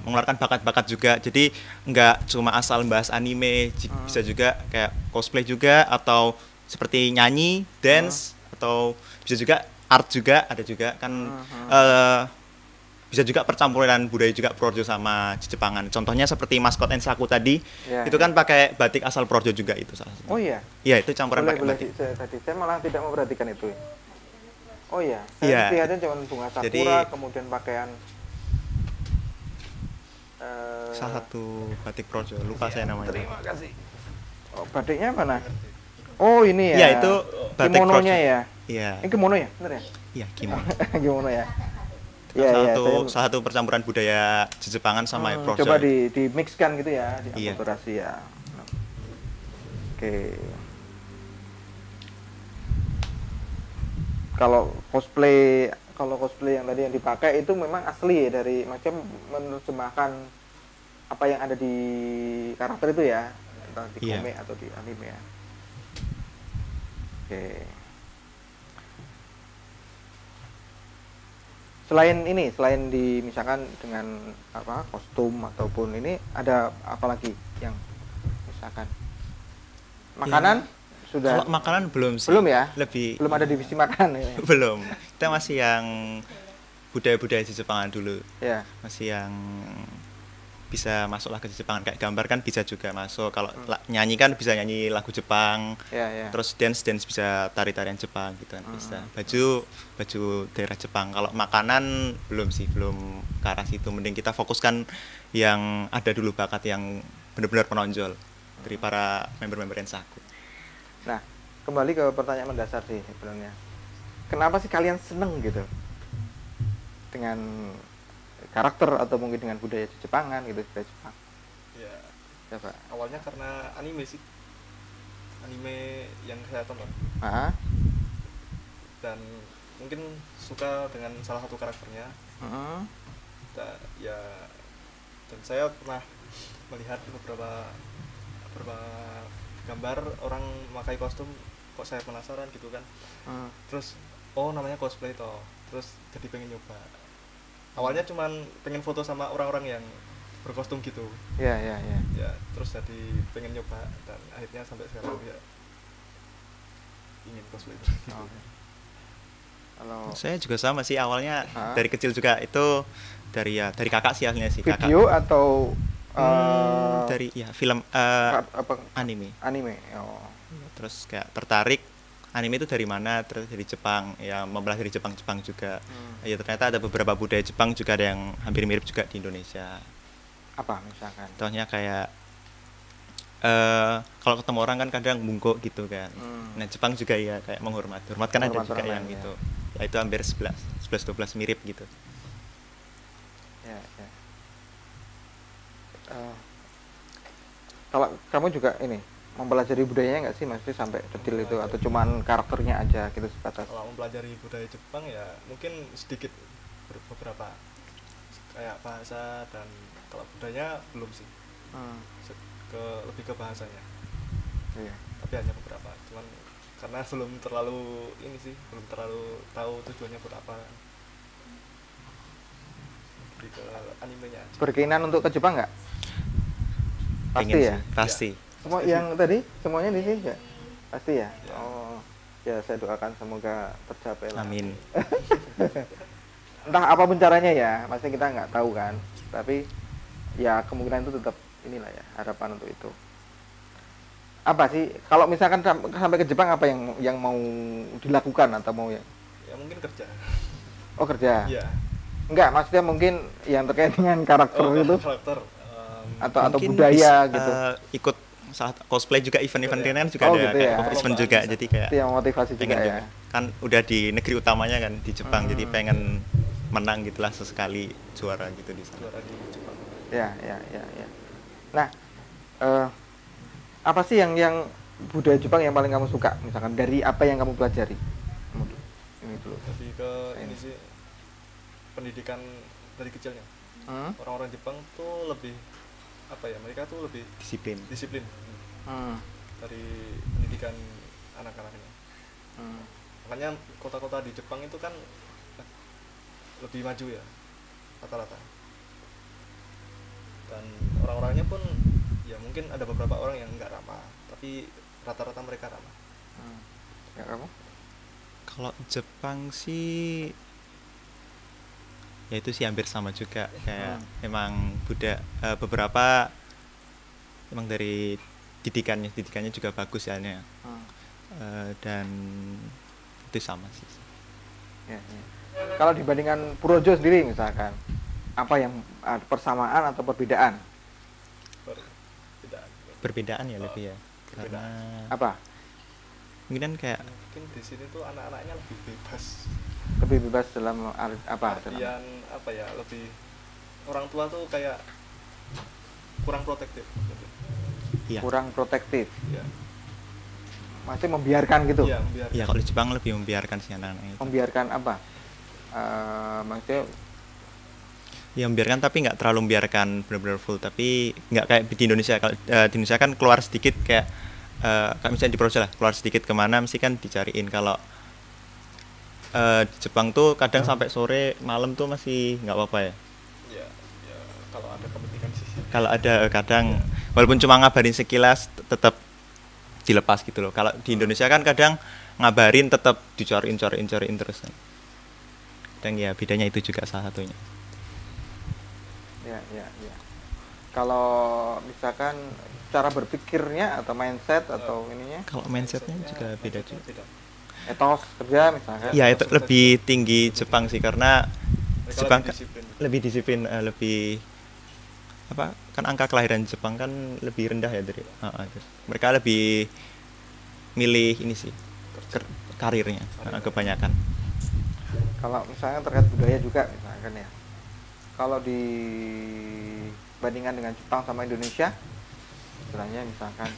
mengeluarkan bakat-bakat juga, jadi nggak cuma asal bahas anime, bisa juga kayak cosplay juga, atau seperti nyanyi, dance, atau bisa juga art juga ada juga kan, bisa juga percampuran budaya juga Purworejo sama Jepangan. Contohnya seperti maskot Ensaku tadi, itu kan pakai batik asal Purworejo juga itu salah satu. Oh iya. Iya, itu campuran pakai batik. Saya malah tidak memperhatikan itu. Oh iya. Iya. Saya lihatnya cuma bunga sakura, Jadi, kemudian pakaian salah satu batik Purworejo, lupa saya namanya. Terima kasih. Oh, batiknya mana? Oh, ini ya. Iya, itu batik kimononya Purworejo. ya. Iya. Ini kimono ya? Bener ya? Iya, kimono. Kimono ya. Salah satu percampuran budaya Jepangan sama Purworejo. Coba di mixkan gitu ya, Iya. akulturasi ya. Oke. Kalau cosplay yang tadi yang dipakai itu memang asli ya, dari macam menerjemahkan apa yang ada di karakter itu ya, entah di komik atau di anime ya. Oke. Selain di misalkan dengan apa kostum ataupun ini, ada apa lagi yang misalkan makanan Sudah. Kalau makanan belum sih. Belum ya? Lebih belum ada divisi makan ini. belum. Kita masih yang budaya-budaya di Jepangan dulu. Ya. Masih yang bisa masuklah ke Jepangan, kayak gambar kan bisa juga masuk. Kalau nyanyi kan bisa nyanyi lagu Jepang. Ya. Terus dance bisa tari-tarian Jepang gitu kan bisa. Baju daerah Jepang. Kalau makanan belum sih, belum ke arah situ. Mending kita fokuskan yang ada dulu, bakat yang benar-benar menonjol dari para member-member Ensaku. Nah, kembali ke pertanyaan mendasar sih sebenarnya. Kenapa sih kalian seneng gitu dengan karakter atau mungkin dengan budaya Jepangan gitu, budaya Jepang? Ya. Siapa? Awalnya karena anime sih. Anime yang saya tonton. Dan mungkin suka dengan salah satu karakternya. Dan saya pernah melihat beberapa gambar orang memakai kostum, kok saya penasaran gitu kan. Terus namanya cosplay toh, terus jadi pengen nyoba. Awalnya cuman pengen foto sama orang-orang yang berkostum gitu. Ya, terus jadi pengen nyoba dan akhirnya sampai sekarang ya ingin cosplay gitu. Kalau saya juga sama sih, awalnya dari kecil juga itu dari kakak sih aslinya sih. Video kakak. Atau dari film anime. Oh. Terus kayak tertarik anime itu dari mana, terus dari Jepang, ya mempelajari Jepang juga. Ya ternyata ada beberapa budaya Jepang juga ada yang hampir mirip juga di Indonesia. Apa misalkan? Contohnya kayak kalau ketemu orang kan kadang bungkuk gitu kan. Nah Jepang juga ya kayak hormat kan ada juga yang ya. gitu. Ya itu hampir 11-12 mirip gitu. Ya. Kalau kamu juga ini mempelajari budayanya nggak sih, maksudnya sampai detail itu atau cuman karakternya aja gitu sebatas? Kalau mempelajari budaya Jepang ya mungkin sedikit beberapa kayak bahasa, dan kalau budaya belum sih. Lebih ke bahasanya. Iya. Tapi hanya beberapa. Cuman karena belum terlalu tahu tujuannya buat apa. Lebih ke animenya aja. Berkeinginan untuk ke Jepang nggak? Pasti ya? Pasti. Semua yang tadi semuanya di sini ya? Pasti ya? Oh ya, saya doakan semoga tercapai lah. Amin. Entah apapun caranya ya, maksudnya kita nggak tahu kan, tapi ya kemungkinan itu tetap inilah ya, harapan untuk itu. Apa sih kalau misalkan sampai ke Jepang, apa yang mau dilakukan atau mau ya mungkin kerja. Oh kerja? Iya. Enggak, maksudnya mungkin yang terkait dengan karakter itu atau budaya gitu. Ikut saat cosplay juga, event-event ringan juga ada, gitu kayak ya. event juga, jadi kayak itu yang motivasi juga ya. Kan udah di negeri utamanya kan di Jepang, jadi pengen menang gitulah sesekali juara gitu di sana. Juara di Jepang. Ya. Nah, apa sih yang budaya Jepang yang paling kamu suka, misalkan dari apa yang kamu pelajari? Ini dulu. Lebih ke ini sih, pendidikan dari kecilnya. Orang-orang Jepang tuh lebih apa ya, mereka tuh lebih disiplin dari pendidikan anak-anaknya. Makanya kota-kota di Jepang itu kan lebih maju ya rata-rata, dan orang-orangnya pun ya mungkin ada beberapa orang yang nggak ramah, tapi rata-rata mereka ramah. Ya kamu? Kalau Jepang sih ya itu sih hampir sama juga, kayak emang beberapa emang dari didikannya juga bagus ya, dan itu sama sih. Ya. Kalau dibandingkan Purojo sendiri misalkan, apa yang persamaan atau perbedaan? Perbedaan ya lebih ya. Karena apa? Mungkin kayak mungkin di sini tuh anak-anaknya lebih bebas. Lebih bebas dalam apa? Artian apa ya, lebih orang tua tuh kayak kurang protektif. Iya. Kurang protektif. Iya. Masih membiarkan gitu. Iya, membiarkan. Ya kalau di Jepang lebih membiarkan sih anak-anak itu. Membiarkan apa? Maksudnya ya membiarkan, tapi nggak terlalu membiarkan benar-benar full, tapi nggak kayak di Indonesia. Kalau di Indonesia kan keluar sedikit kayak misalnya di Projo lah, keluar sedikit kemana mesti kan dicariin. Kalau di Jepang tuh kadang sampai sore malam tuh masih nggak apa-apa ya. Ya, kalau ada kepentingan sih. Kalau ada kadang walaupun cuma ngabarin sekilas tetap dilepas gitu loh. Kalau di Indonesia kan kadang ngabarin tetap dicorin terus. Dan ya bedanya itu juga salah satunya. Ya. Kalau misalkan cara berpikirnya atau mindset atau ininya? Kalau mindsetnya juga beda juga. Etos kerja misalkan? Ya itu lebih tinggi Jepang sih, karena Jepang lebih disiplin, lebih apa, kan angka kelahiran Jepang kan lebih rendah ya dari mereka lebih milih ini sih karirnya kebanyakan. Kalau misalnya terkait budaya juga misalkan ya, kalau dibandingkan dengan Jepang sama Indonesia, sebenarnya misalkan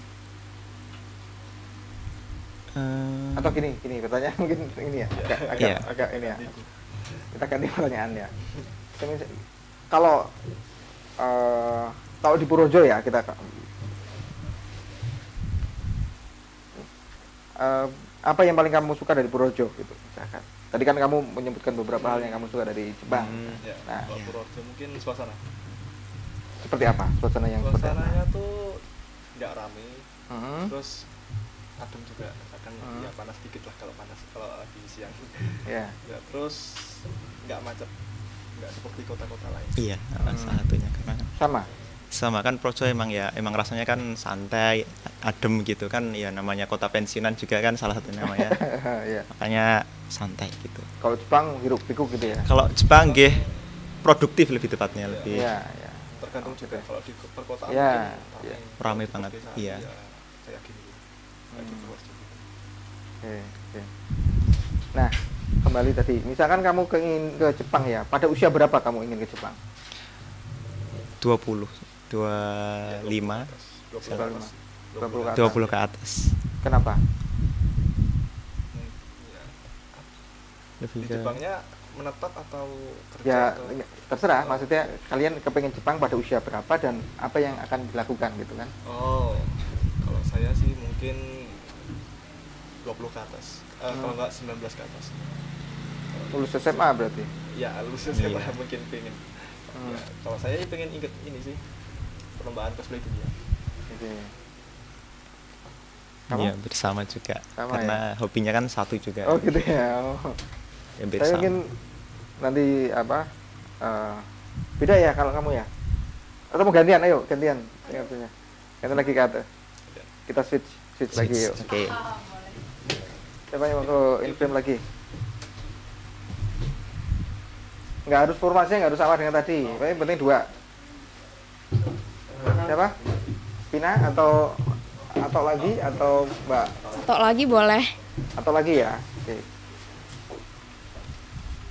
atau gini pertanyaan mungkin ini ya agak ini ya, kita ganti pertanyaan ya. Kalau di Purworejo ya, kita apa yang paling kamu suka dari Purworejo gitu misalkan? Tadi kan kamu menyebutkan beberapa hal yang kamu suka dari Jepang. Nah, Purworejo mungkin suasana. Seperti apa? Suasananya tuh nggak rame, terus adem juga, kan ya panas dikit lah kalau lagi siang. Ya, terus nggak macet, nggak seperti kota-kota lain. Iya, salah satunya karena sama kan Purworejo emang rasanya kan santai, adem gitu kan, ya namanya kota pensiunan juga kan salah satu namanya. Makanya santai gitu. Kalau Jepang hiruk pikuk gitu ya. Kalau Jepang produktif lebih tepatnya, lebih. Iya. Tergantung juga kalau di perkotaan ramai banget. Iya. Kayak gini. Oke. Nah, kembali tadi, misalkan kamu ingin ke Jepang ya, pada usia berapa kamu ingin ke Jepang? 20 ke atas. Kenapa? Di Jepangnya menetap atau kerja? Ya, terserah. Maksudnya kalian kepengen Jepang pada usia berapa dan apa yang akan dilakukan gitu kan? Oh, kalau saya sih mungkin 20 ke atas. Kalau nggak 19 ke atas. Lulus SMA berarti? Ya, lulus SMA mungkin pengen. Ya, kalau saya pengen ikut ini sih, perlombaan cosplay dunia. Iya, bersama juga. Karena hobinya kan satu juga. Oh gitu ya. Saya mungkin nanti beda ya kalau kamu ya. Atau mau gantian? Ayo gantian. Gantian lagi ke atas. Kita switch lagi yuk. Oke. Siapa yang mau ke inframe lagi? Nggak harus formasinya nggak harus sama dengan tadi, yang penting 2. Siapa? Pina atau lagi atau Mbak? Atau lagi boleh. Atau lagi ya. Oke.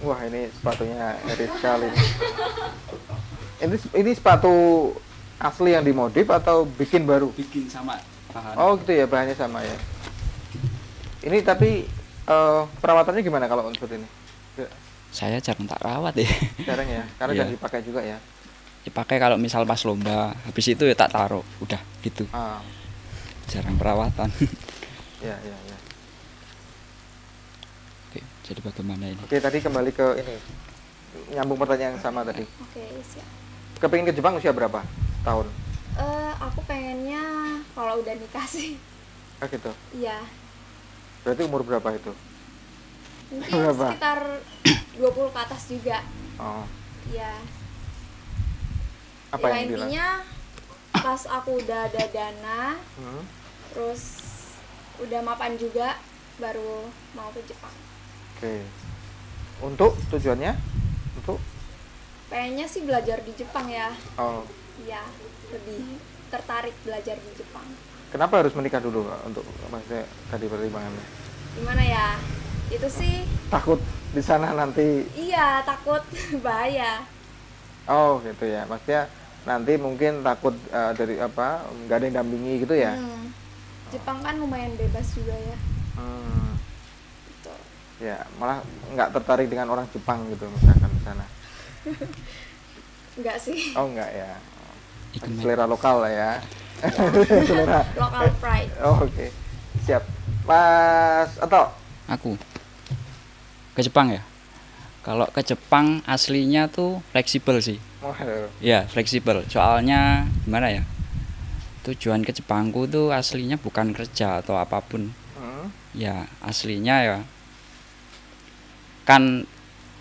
Wah, ini sepatunya erit sekali. Ini sepatu asli yang dimodif atau bikin baru? Bikin sama bahan. Oh gitu ya, bahannya sama ya. Ini tapi perawatannya gimana kalau unsur ini? Saya jarang tak rawat ya. Jarang ya, karena jangan dipakai juga ya. Dipakai kalau misal pas lomba, habis itu ya tak taruh, udah gitu. Jarang perawatan. Ya. Oke, jadi bagaimana ini? Oke, tadi kembali ke ini, nyambung pertanyaan yang sama tadi. Oke, siap. Kepingin ke Jepang usia berapa tahun? Aku pengennya kalau udah nikah sih. Gitu. Iya. Berarti umur berapa itu? Mungkin sekitar 20 ke atas juga. Oh. Iya. Apa yang intinya pas aku udah ada dana, terus udah mapan juga, baru mau ke Jepang. Oke. Untuk tujuannya? Untuk? Pengennya sih belajar di Jepang ya. Oh. Iya, lebih tertarik belajar di Jepang. Kenapa harus menikah dulu untuk maksudnya tadi pertimbangannya? Gimana ya? Itu sih takut di sana nanti. Iya, takut bahaya. Oh gitu ya, maksudnya nanti mungkin takut dari apa, nggak ada yang dampingi gitu ya. Jepang kan lumayan bebas juga ya. Gitu. Ya malah nggak tertarik dengan orang Jepang gitu misalkan di sana. Enggak sih. Oh enggak ya, selera lokal lah ya. Selera lokal pride. Oh, oke. Siap Mas atau aku ke Jepang ya. Kalau ke Jepang aslinya tuh fleksibel sih. Waduh. Ya fleksibel. Soalnya gimana ya? Tujuan ke Jepangku tuh aslinya bukan kerja atau apapun. Ya aslinya ya kan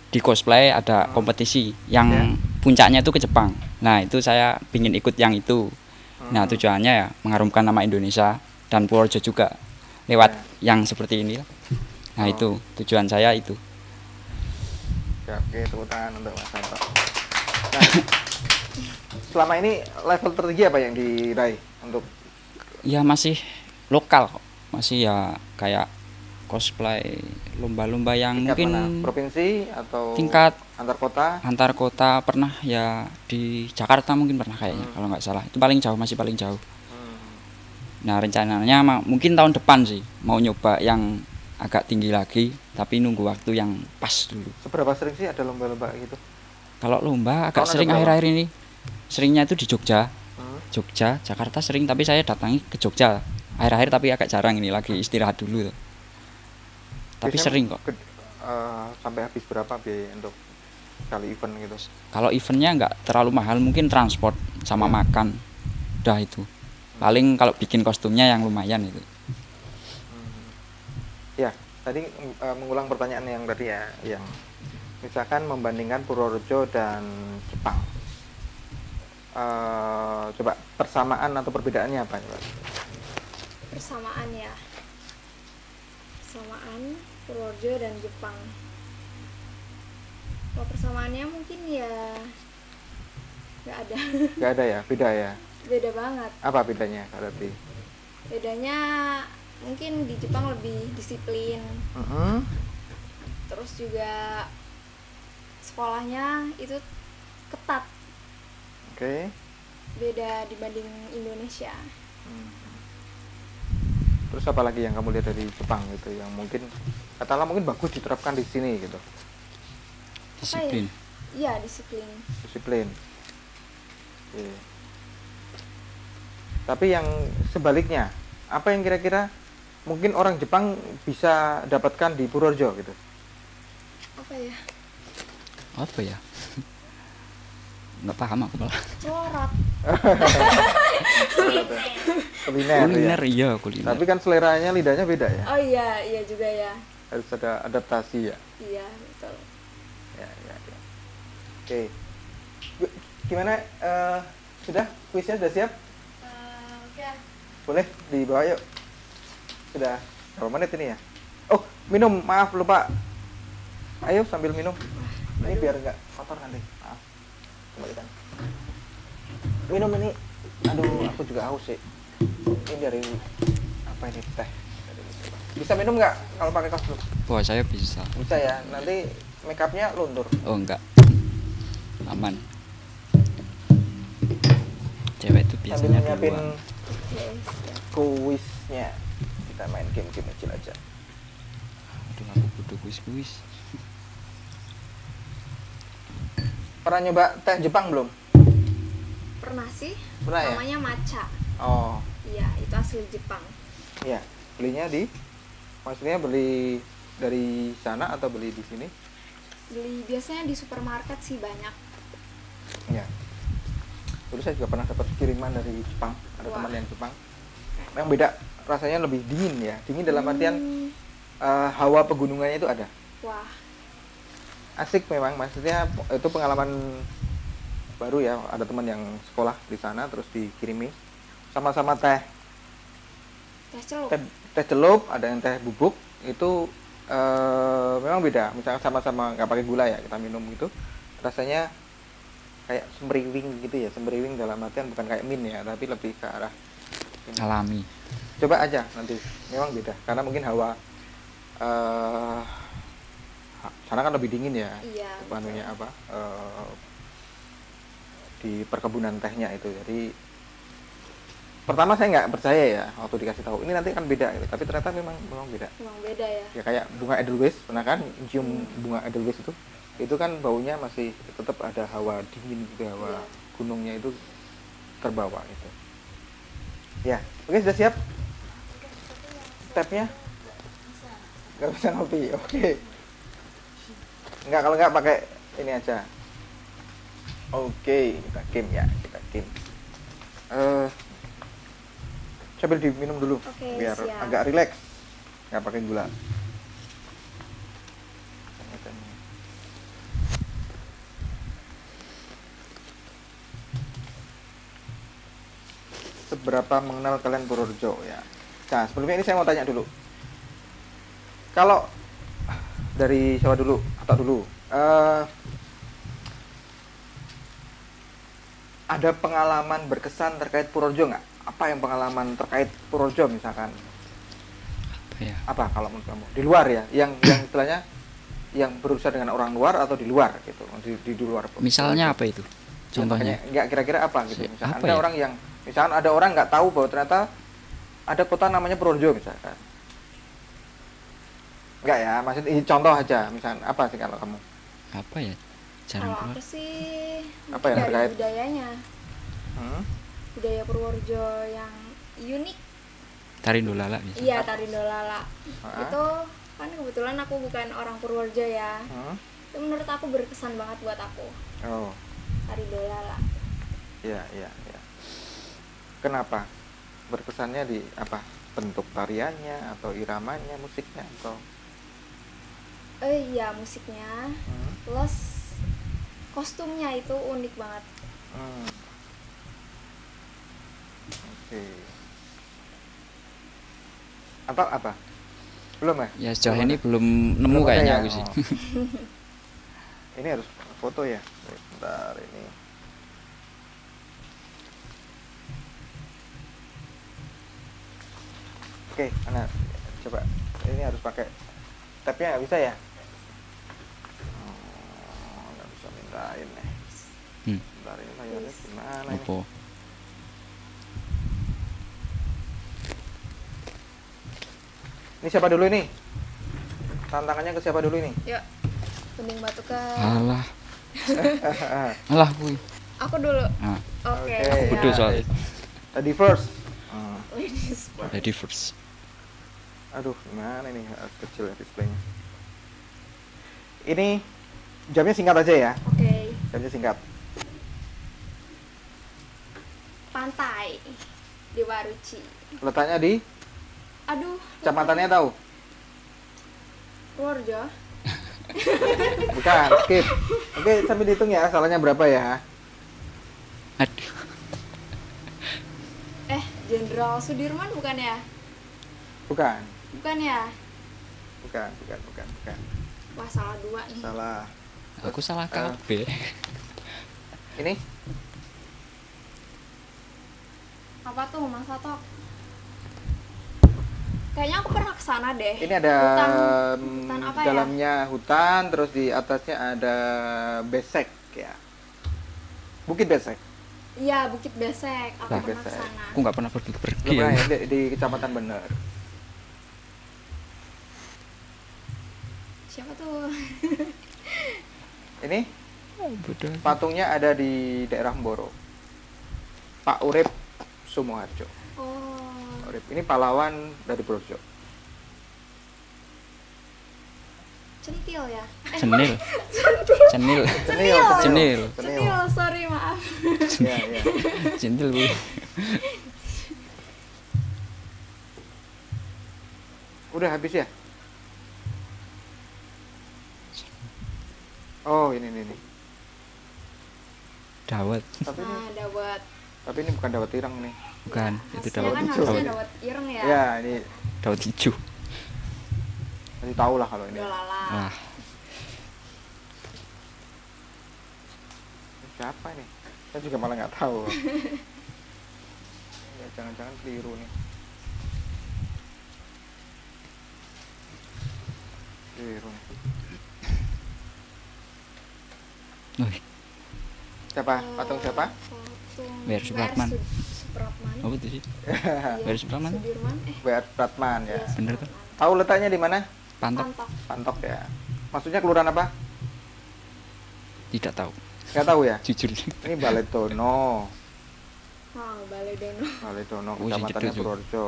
di cosplay ada kompetisi yang puncaknya itu ke Jepang. Nah itu saya ingin ikut yang itu. Nah tujuannya ya mengharumkan nama Indonesia dan Purworejo juga lewat yang seperti ini. Nah itu tujuan saya itu. Ya, oke, tepuk tangan untuk Mas Santo. Nah, selama ini level tertinggi apa yang diraih untuk? Ya masih lokal kok, masih ya kayak cosplay lomba-lomba yang tingkat mungkin mana? Provinsi atau tingkat antar kota pernah ya di Jakarta mungkin pernah kayaknya kalau nggak salah, itu paling jauh, masih paling jauh. Nah rencananya mungkin tahun depan sih mau nyoba yang agak tinggi lagi, tapi nunggu waktu yang pas dulu. Seberapa sering sih ada lomba-lomba gitu? Kalau lomba agak sering akhir-akhir ini, seringnya itu di Jogja, Jakarta sering, tapi saya datangi ke Jogja akhir-akhir, tapi agak jarang, ini lagi istirahat dulu. Tapi biasanya sering kok. Sampai habis berapa biaya untuk kali event gitu? Kalau eventnya nggak terlalu mahal, mungkin transport sama makan, udah itu. Paling kalau bikin kostumnya yang lumayan itu. Ya, tadi mengulang pertanyaan yang tadi ya, yang misalkan membandingkan Purworejo dan Jepang. Coba persamaan atau perbedaannya apa? Persamaan ya. Persamaan Purworejo dan Jepang. Kalau persamaannya mungkin ya nggak ada. Nggak ada ya, beda ya. Beda banget. Apa bedanya berarti? Bedanya mungkin di Jepang lebih disiplin. Terus juga sekolahnya itu ketat. Oke. Beda dibanding Indonesia. Terus apa lagi yang kamu lihat dari Jepang gitu, yang mungkin katakanlah mungkin bagus diterapkan di sini gitu? Disiplin. Iya, disiplin. Disiplin. Oke. Tapi yang sebaliknya, apa yang kira-kira mungkin orang Jepang bisa dapatkan di Purworejo gitu? Apa ya? Apa ya? Nggak paham aku malah. Corak. Kuliner ya? Iya kuliner. Tapi kan seleranya, lidahnya beda ya? Oh iya, iya juga ya. Harus ada adaptasi ya? Iya, betul. Ya. Oke. Gimana? Sudah? Kuisnya sudah siap? Oke. Boleh dibawa yuk. Sudah berapa menit ini ya? Oh, minum, maaf lupa. Ayo sambil minum. Ini biar nggak kotor nanti. Maaf. Kembalikan. Minum ini. Aduh, aku juga haus sih. Ini dari apa ini, teh? Bisa minum nggak kalau pakai kostum? Wah, saya bisa. Bisa ya. Nanti make upnya luntur. Oh enggak, aman. Cewek itu biasanya sambil nyiapin duluan. Kuisnya. Kita main game-game kecil aja. Aduh, aku butuh kuis. Pernah nyoba teh Jepang belum? Pernah sih. Pernah ya? Namanya matcha. Oh. Iya, itu asli Jepang. Iya. Belinya maksudnya beli dari sana atau beli di sini? Beli biasanya di supermarket sih banyak. Iya. Dulu saya juga pernah dapat kiriman dari Jepang. Ada teman yang Jepang. Yang beda, rasanya lebih dingin ya. Dingin dalam artian hawa pegunungannya itu ada. Wah. Asik memang, maksudnya itu pengalaman baru ya. Ada teman yang sekolah di sana terus dikirimi sama-sama teh celup, ada yang teh bubuk. Itu memang beda. Misalnya sama-sama nggak pakai gula ya, kita minum gitu rasanya kayak semriwing gitu ya. Semriwing dalam artian bukan kayak min ya, tapi lebih ke arah ini. Alami. Coba aja nanti, memang beda karena mungkin hawa sana kan lebih dingin ya. Iya. Panunya apa? Di perkebunan tehnya itu. Jadi pertama saya nggak percaya ya waktu dikasih tahu ini nanti akan beda gitu. Tapi ternyata memang beda. Memang beda ya. Ya kayak bunga edelweiss, pernah kan cium bunga edelweiss itu kan baunya masih tetap ada hawa dingin gitu, hawa gunungnya itu terbawa gitu. Ya, oke, sudah siap? Stepnya? Nggak bisa ngopi, oke. Nggak, kalau nggak pakai ini aja. Oke, kita game ya, kita game. sambil diminum dulu. Oke, biar siap. agak rileks, nggak pakai gula. Seberapa mengenal kalian Purworejo ya? Nah, sebelumnya ini saya mau tanya dulu. Kalau dari siapa dulu? Atau dulu? Ada pengalaman berkesan terkait Purworejo nggak? Apa yang pengalaman terkait Purworejo misalkan? Apa ya? Apa kalau menurut kamu? Di luar ya? Yang istilahnya yang berurusan dengan orang luar atau di luar gitu? Di luar. Misalnya apa itu? Contohnya? Nggak kira-kira apa gitu? Misalkan apa ada ya? orang yang, misalkan ada orang nggak tahu bahwa ternyata ada kota namanya Purworejo misalkan. Enggak ya, maksud ini contoh aja. Misalkan apa sih kalau kamu? Apa ya? Jarang Kalau keluar. aku sih Apa yang dari terkait? budayanya, budaya Purworejo yang unik. Tari Dolala bisa. Iya, tari Dolala. Ah. Itu kan kebetulan aku bukan orang Purworejo ya. Itu menurut aku berkesan banget buat aku. Oh, Tari Dolala. iya. Kenapa? Berkesannya di apa? Bentuk tariannya atau iramanya, musiknya atau? Iya, musiknya. Plus kostumnya itu unik banget. Oke. Atau apa? Belum ya? Ya sejauh ini belum nemu Belum ada kayaknya ya? aku sih. Oh. Ini harus foto ya. Bentar ini. Oke, Ana, coba. Ini harus pakai tabnya nggak bisa ya? Oh, nggak bisa mintain nih. Bentar ini layarnya gimana ini? Apa? Ini siapa dulu ini? Tantangannya ke siapa dulu ini? Yuk, gunting batu ke Alah. Alah kuy. aku dulu. Nah, Oke. Oke. siap. bodoh soalnya. Tadi first. Ladies first. Ready first. Aduh, gimana ini? Harus kecil ya displaynya. Ini jamnya singkat aja ya. Oke. Jamnya singkat. Pantai di Waruci. Letaknya di Aduh, kecamatannya tahu? Purworejo. Bukan, skip. Oke, sambil dihitung ya, salahnya berapa ya? Aduh. Jenderal Sudirman bukan ya? Bukan, Bukan ya? bukan. Wah, salah 2 nih. Salah. Aku salah kabeh. Ini Apa tuh, Mas Satok? Kayaknya aku pernah kesana deh. ini ada Hutan apa di dalamnya hutan, terus di atasnya ada besek ya. Bukit Besek. Iya, Bukit Besek. Aku Bukit pernah Besek. kesana. Aku nggak pernah pergi Belum pernah ya, di Kecamatan Bener. Siapa tuh? Ini Bodoh. patungnya ada di daerah Mboro. Pak Urip Sumoharjo. Oh, Urip. Ini pahlawan dari Purworejo. Centil ya? Cenil. Cenil. Cenil. Centil, sorry, maaf. Iya, iya. Centil bu. Udah habis ya? Oh, ini. Dawet. Tapi ini, Nah, dawet. tapi ini bukan dawet ireng nih. Bukan, itu Khasnya dawet kan hijau. harusnya dawet ireng ya? Ya, ini Dawet hijau. masih tahu lah kalau ini. Dolala. Wah, Siapa ini? Saya juga malah nggak tahu. Ya, jangan-jangan keliru nih. Keliru nih. wih, Siapa? Patung siapa? Patung Biar Supratman. Supratman. apa tuh sih? Iya, Biar Supratman. Sudirman. Buat Pratman ya. Iya, Bener tuh. Supratman. Tahu letaknya di mana? Pantok. Pantok. Pantok ya. Maksudnya kelurahan apa? Tidak tahu. Nggak tahu ya. Jujur. Ini Baletono. Wow, Baledono. Baletono, Oh, si kecamatannya Jedul juga. Purworejo.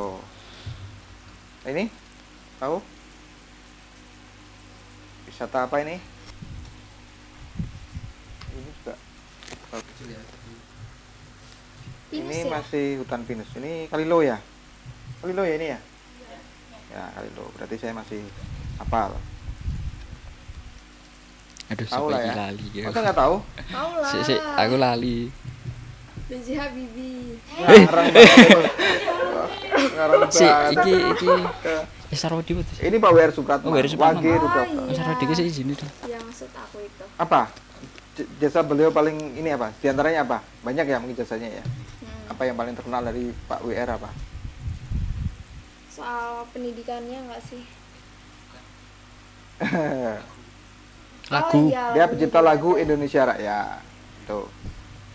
Ini tahu? Wisata apa ini? Ini juga. Pinus Ini ya? masih hutan pinus. Ini Kalilo ya? Kalilo ya ini ya? Ya Kalilo, berarti saya masih hafal. Aduh, Tahu lah ya. lali ya. Masa nggak tahu? Tahu lah. Si, aku lali. B.J. Habibie. Ngarang banget. Ngarang Si banget. iki Sarwadi betul. Ini Pak W.R. Supratman. Oh, W.R. Supratman. Wage Oh, Rudolfa. iya. Sarwadi ki sih izin itu. Yang maksud aku itu. Apa? Jasa beliau paling ini apa? Di antaranya apa? Banyak ya mungkin jasanya ya. Apa yang paling terkenal dari Pak W.R. apa? Soal pendidikannya enggak sih? Lagu. Oh, iya, Dia pencipta lagu itu. Indonesia Raya. Tuh.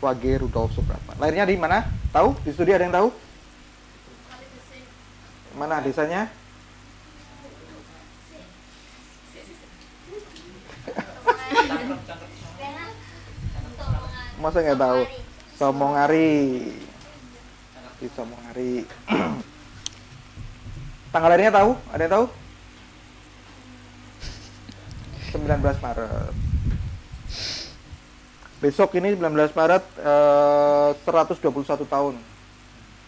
Wage Rudolf Supratman. Lahirnya di mana? Tahu? Di studi ada yang tahu? Mana desanya? Masa nggak tahu? Somongari. Di Somongari. Tanggal lahirnya tahu? Ada yang tahu? 19 Maret. Besok ini 19 Maret 121 tahun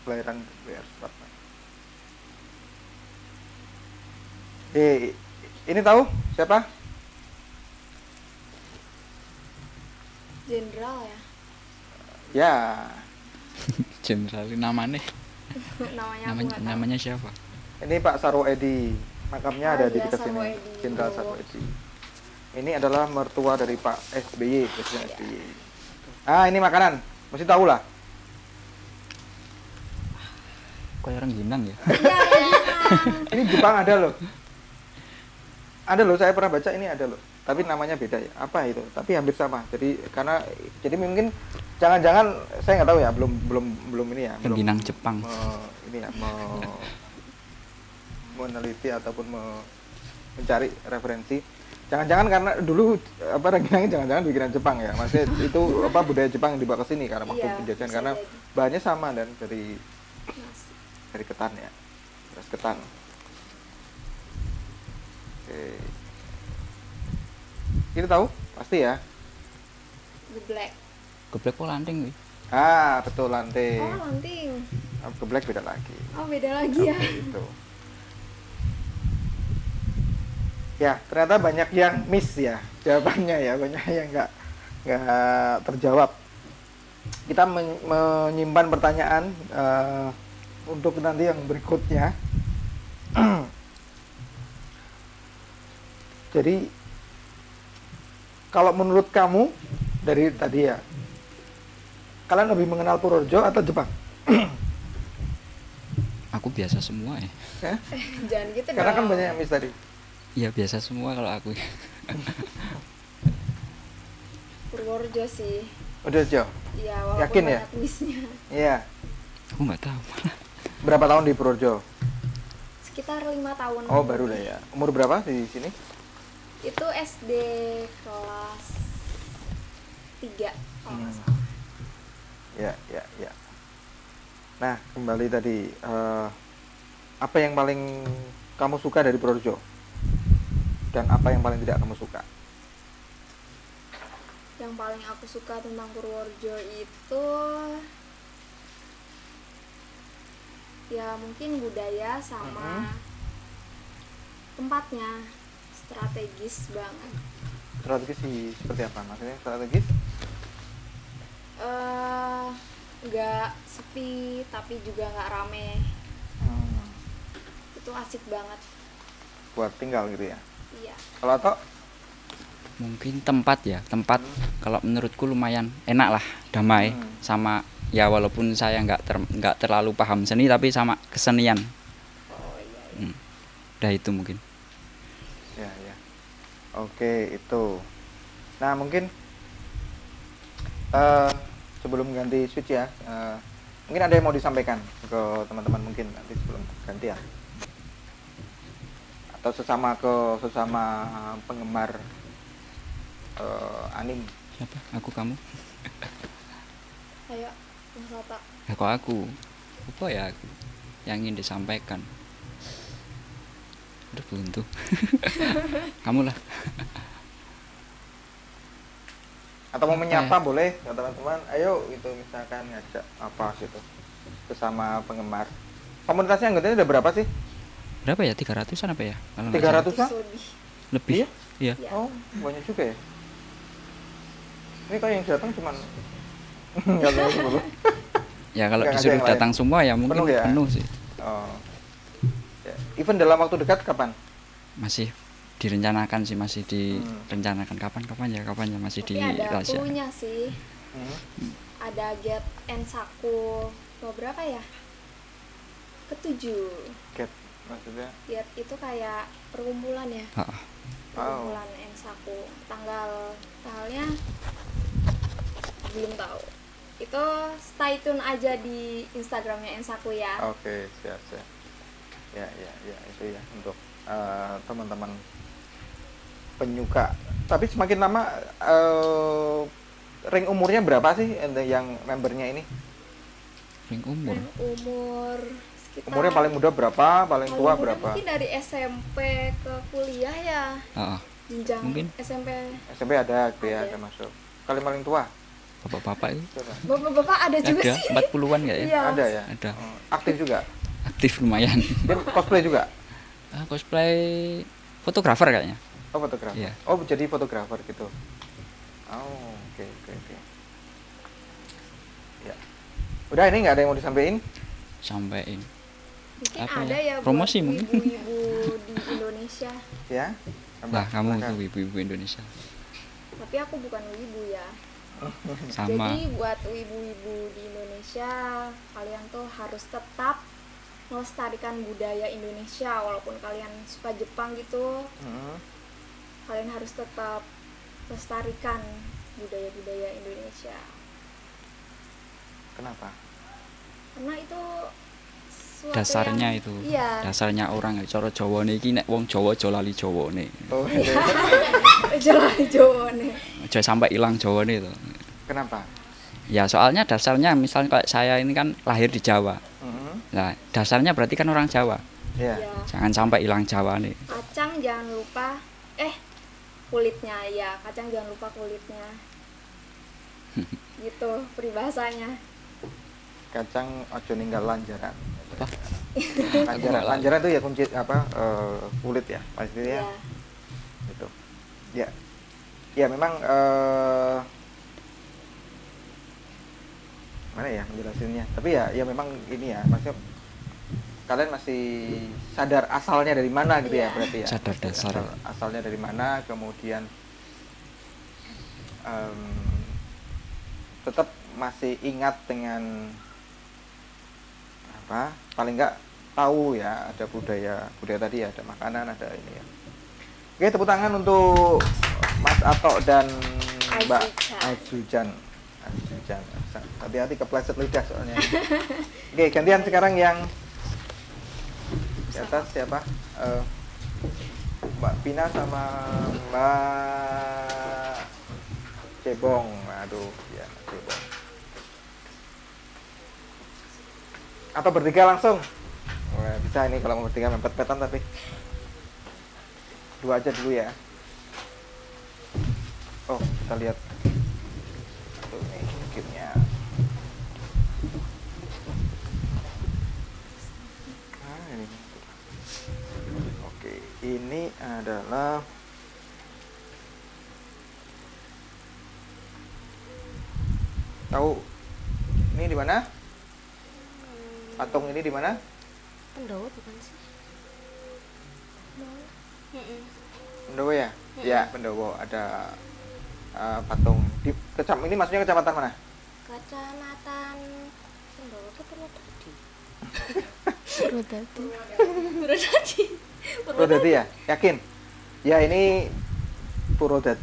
kelahiran W.R. Supratman. Ini tahu siapa? Jenderal ya. Ya, Jenderal namanya. Namanya aku nggak tahu. Namanya siapa? ini Pak Sarwo Edi. Makamnya Oh ada di iya, dekat Sarwo sini. Edi. Jenderal Sarwo Edi. Ini adalah mertua dari Pak SBY, Presiden SBY. Ah, ini makanan. Mesti tahu lah. Kayak orang Minang ya. Ini Jepang ada loh. Ada loh, saya pernah baca ini ada loh. Tapi namanya beda ya. Apa itu? Tapi hampir sama. Jadi mungkin jangan-jangan saya nggak tahu ya, belum ini ya. Belum Rengginang Jepang. Meneliti ataupun mencari referensi. Jangan-jangan karena dulu rengginangnya jangan-jangan bikinan Jepang ya. Maksudnya itu budaya Jepang yang dibawa ke sini karena waktu Iya, penjajahan bisa karena jadi. bahannya sama dan dari Nasi. ketan ya. Beras ketan. Oke. Ini tahu? Pasti ya. Geblek. Geblek kok lanting wih. Ah, betul lanting. Oh, lanting. Geblek beda lagi. Oh, beda lagi ya. Oke, itu. Ya, ternyata banyak yang miss ya jawabannya ya, banyak yang nggak terjawab. Kita menyimpan pertanyaan untuk nanti yang berikutnya. Jadi, kalau menurut kamu dari tadi ya, kalian lebih mengenal Purworejo atau Jepang? Aku biasa semua ya. Ya? Jangan gitu dong. Karena kan banyak yang miss tadi. Iya biasa semua kalau aku. Purworejo sih. Udah jauh. Iya, walaupun Yakin ya? banyak missnya. Iya. Aku nggak tahu. Berapa tahun di Purworejo? Sekitar 5 tahun. Oh, baru lah ya. Umur berapa di sini? Itu SD kelas 3 kalau nggak salah. Ya. Nah, kembali tadi apa yang paling kamu suka dari Purworejo? Dan apa yang paling tidak kamu suka? Yang paling aku suka tentang Purworejo itu ya mungkin budaya sama tempatnya strategis banget. Strategis sih seperti apa? Maksudnya strategis? Nggak sepi tapi juga nggak rame. Itu asik banget. Buat tinggal gitu ya. Iya. Kalau Tok? Mungkin tempat ya, kalau menurutku lumayan enak lah, damai sama ya walaupun saya nggak terlalu paham seni tapi sama kesenian. Oh iya. Udah itu mungkin. Ya. Oke, itu. Nah, mungkin sebelum ganti switch ya, mungkin ada yang mau disampaikan ke teman-teman mungkin nanti sebelum ganti ya. Atau sesama penggemar anime. Siapa? Aku kamu? Ayo, Mas Lata. Ya kok aku? Apa ya aku yang ingin disampaikan? Udah buntu. Kamu lah. Atau mau menyapa boleh ya teman-teman. Ayo gitu misalkan ngajak apa gitu sesama penggemar. Komunitasnya anggotanya udah berapa sih? Berapa ya? 300-an apa ya? Kalau 300-an? Lebih. Iya. Oh, banyak juga ya. Ini kok yang datang cuman enggak tahu dulu. Ya kalau disuruh datang semua ya mungkin penuh sih. Oh. Ya. Event dalam waktu dekat kapan? Masih direncanakan sih, masih direncanakan kapan ya masih di ada rahasia. punya sih. Ada Get Ensaku berapa ya? Ke-7. Get maksudnya? Get itu kayak perkumpulan ya. Perkumpulan Ensaku. Tanggalnya belum tahu. Itu stay tune aja di Instagramnya Ensaku ya. Oke, siap. Ya itu ya untuk teman-teman penyuka. Tapi semakin lama ring umurnya berapa sih yang membernya ini? Ring umur sekitar, umurnya paling muda berapa, paling tua berapa? Mungkin dari SMP ke kuliah ya. Jenjang mungkin SMP ada gitu ya, ada masuk. Kali paling tua? Bapak-bapak itu. Bapak-bapak ada juga sih. 40-an enggak ya? Iya. Ada ya? Ada. Aktif juga? Aktif lumayan. Dia cosplay juga? Cosplay fotografer kayaknya. Oh, fotografer. Iya. Oh, jadi fotografer gitu. Oh, oke. Ya. Udah, ini nggak ada yang mau disampaikan? Sampein. Mungkin apa ada ya promosi buat mungkin ibu-ibu di Indonesia. Ya. Lah, kamu tuh ibu-ibu Indonesia. Tapi aku bukan ibu ya. Sama. Jadi buat ibu-ibu di Indonesia, kalian tuh harus tetap melestarikan budaya Indonesia. Walaupun kalian suka Jepang gitu, kalian harus tetap lestarikan budaya-budaya Indonesia. Kenapa? Karena itu dasarnya yang, itu. Iya. Dasarnya orang cara Jawa niki nek wong Jawa aja lali Jawane. Oh. Aja lali Jawane. Aja sampai hilang Jawane itu. Kenapa? Ya soalnya dasarnya misalnya kayak saya ini kan lahir di Jawa. Nah, dasarnya berarti kan orang Jawa. Iya. Jangan sampai hilang Jawa nih. Kacang jangan lupa kulitnya ya, kacang jangan lupa kulitnya. Gitu peribahasanya. Kacang ojo ninggal lanjaran. Apa? Lanjaran itu ya kunci kulit ya, pastinya. Ya. Gitu. Ya. Ya memang mana ya menjelasinnya. Tapi ya memang ini ya, maksudnya kalian masih sadar asalnya dari mana gitu ya berarti ya. Sadar dasar. Asalnya dari mana, kemudian tetap masih ingat dengan apa? Paling enggak tahu ya ada budaya tadi ya, ada makanan, ada ini ya. Oke, tepuk tangan untuk Mas Atok dan Mbak Azujan. Hati-hati kepleset lidah soalnya. Oke, gantian sekarang yang di atas siapa? Mbak Pina sama Mbak Cebong. Aduh, ya Cebong. Atau bertiga langsung? Wah, bisa ini kalau mau bertiga mepet-mepetan tapi. Dua aja dulu ya. Oh, kita lihat. Ini skipnya. Ini. Oke, ini adalah tahu ini di mana? Patung ini di mana? Pendowo bukan sih? Pendowo ya? Ya, Pendowo ada patung di ini maksudnya kecamatan mana? Kecamatan Pendowo ke Purwodadi. Purwodadi ya? Yakin? Ya ini Purwodadi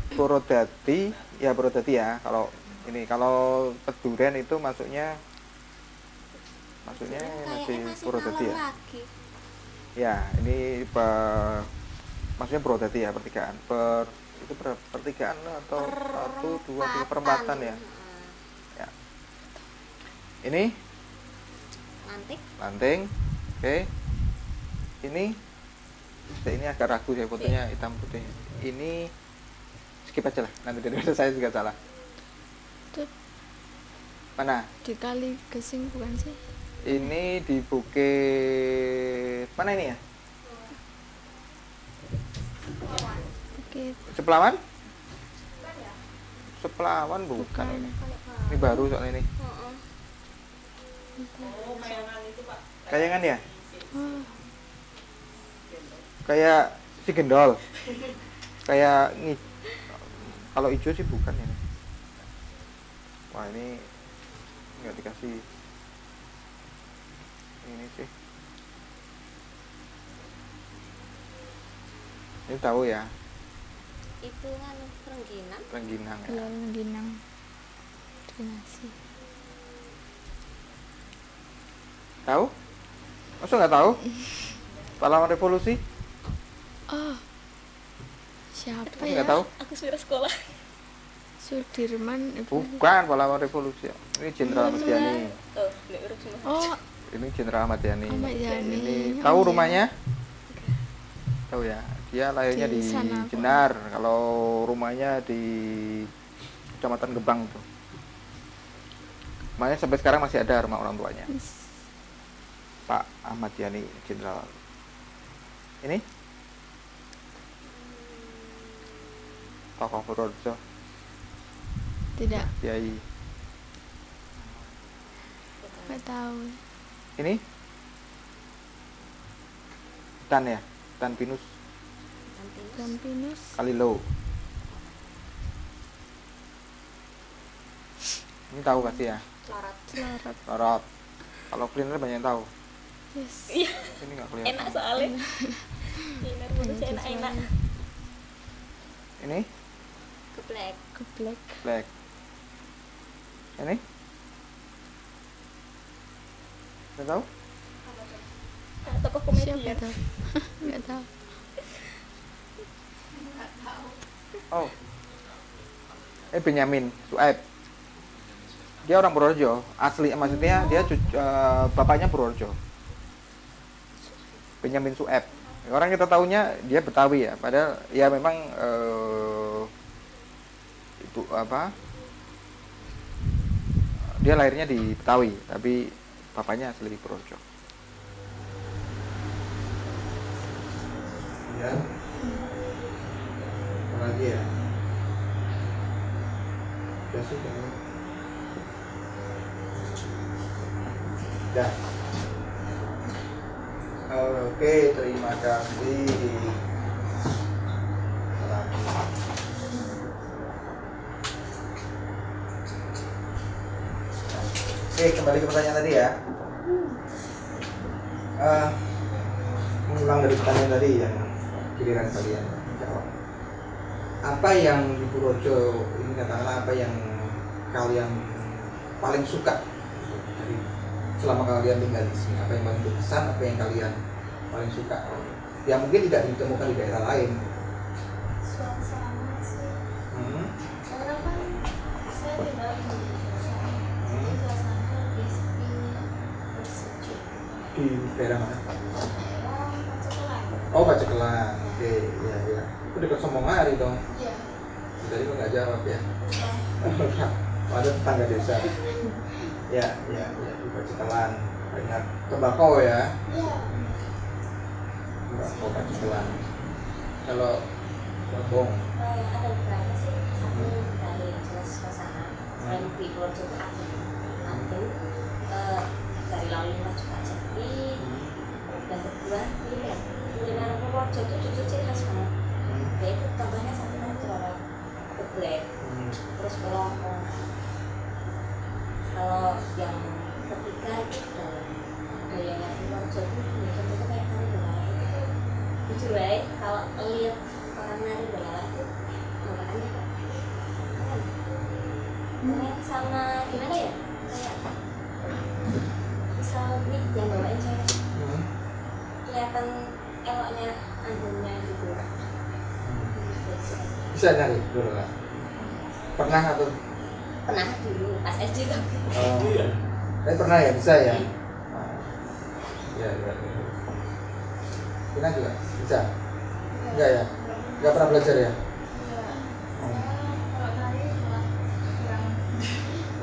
ya, Purwodadi ya. Kalau ini kalau Peduren itu masuknya masih Purwodadi ya. Ya, ini maksudnya Purwodadi ya, pertigaan itu pertigaan atau 1, 2, 3 perempatan ya. Ya. Ini Lanting. Oke. Ini agak ragu ya fotonya hitam putih. Ini skip aja lah. Nanti dari saya juga salah. Itu Mana? di Kali Gesing bukan sih? Ini di Bukit mana ini ya? Bukit Seplawan? Seplawan bukan ini. Ini baru soal ini. Kayangan ya? Kayak si gendol. Kayak kalau hijau sih bukan ini. Wah, ini nggak dikasih ini sih. Ini tahu ya? Itu kan Rengginang. Rengginang ya. Iya, Rengginang Drenase. Tahu? Masa nggak tahu? Pahlawan Revolusi? Oh, siapa Masa ya? nggak tahu? Aku sudah sekolah. Sudirman Bukan Pahlawan Revolusi. Ini Jenderal Ahmad Yani. Oh, nggak urut semua. Oh, Ini Jenderal Ahmad Yani. Ahmad Yani. Ini Oh, tahu iya. rumahnya? Tahu ya. Dia lahirnya Di di sana kok. Jenar. Kalau rumahnya di Kecamatan Gebang tuh. Makanya sampai sekarang masih ada rumah orang tuanya. Pak Ahmad Yani Jenderal. Ini tokoh Purworejo, tidak, Kiai. nggak tahu. Ini Tan ya, Tan Pinus Gampinus. Kalilo. Ini tahu pasti ya, Larat. Selarat. Lorot. Kalau kuliner banyak yang tahu. Yes. Iya. Ini nggak kelihatan. Enak soalnya. Kuliner Indonesia enak-enak. Ini Geblek. Geblek. black. Ini nggak tahu. Tokoh Siapa komedian. tahu? Nggak tahu. Oh, Benyamin Sueb. Dia orang Purworejo, asli maksudnya dia bapaknya Purworejo. Benyamin Sueb. Orang kita tahunya dia Betawi ya, padahal ya memang itu apa? Dia lahirnya di Betawi, tapi bapaknya asli Purworejo. Ya. Apa lagi ya? Ya sudah. Dah. Oke, terima kasih. Oke, kembali ke pertanyaan tadi ya. Mengulang dari pertanyaan tadi yang giliran kalian jawab. Apa yang di Purworejo ini, katakanlah apa yang kalian paling suka dari selama kalian tinggal di sini? Apa yang paling berkesan? Apa yang kalian paling suka? Yang mungkin tidak ditemukan di daerah lain. Suasana sih. Karena kan saya tinggal di Indonesia. Jadi suasana lebih sepi, bersejuk. Di daerah mana? Daerah Pacekelan. Oh, Pacekelan. Oke, iya iya. Itu dekat Somongari dong. Iya. Tadi kok nggak jawab ya? Ada tetangga desa. Ya, ya, ya, di Pacekelan. Banyak tembakau ya. Iya. Tembakau Pacekelan. Kalau Lampung, Ada beberapa sih. Satu dari jelas suasana. Selain di Purworejo Lampung, dari lalu lintas juga sepi. Dan kedua, kuliner Purworejo itu jujur ciri khas banget. Yaitu contohnya satu kan jualan geblek, terus kelompok. Kalau yang ketiga itu gayanya Purworejo itu bentuknya kayak tari bola. Itu jujur ya, kalau lihat orang nari bola itu gerakannya kok keren. Sama gimana ya, kayak misal nih yang bawain cewek, kelihatan eloknya anggungnya gitu. bisa nyari dulu kan? Pernah atau? Pernah dulu pas SD tapi Tapi pernah ya, bisa ya? Iya, iya. Kita juga bisa? Enggak ya? Enggak pernah belajar ya? Kalau tari malah kurang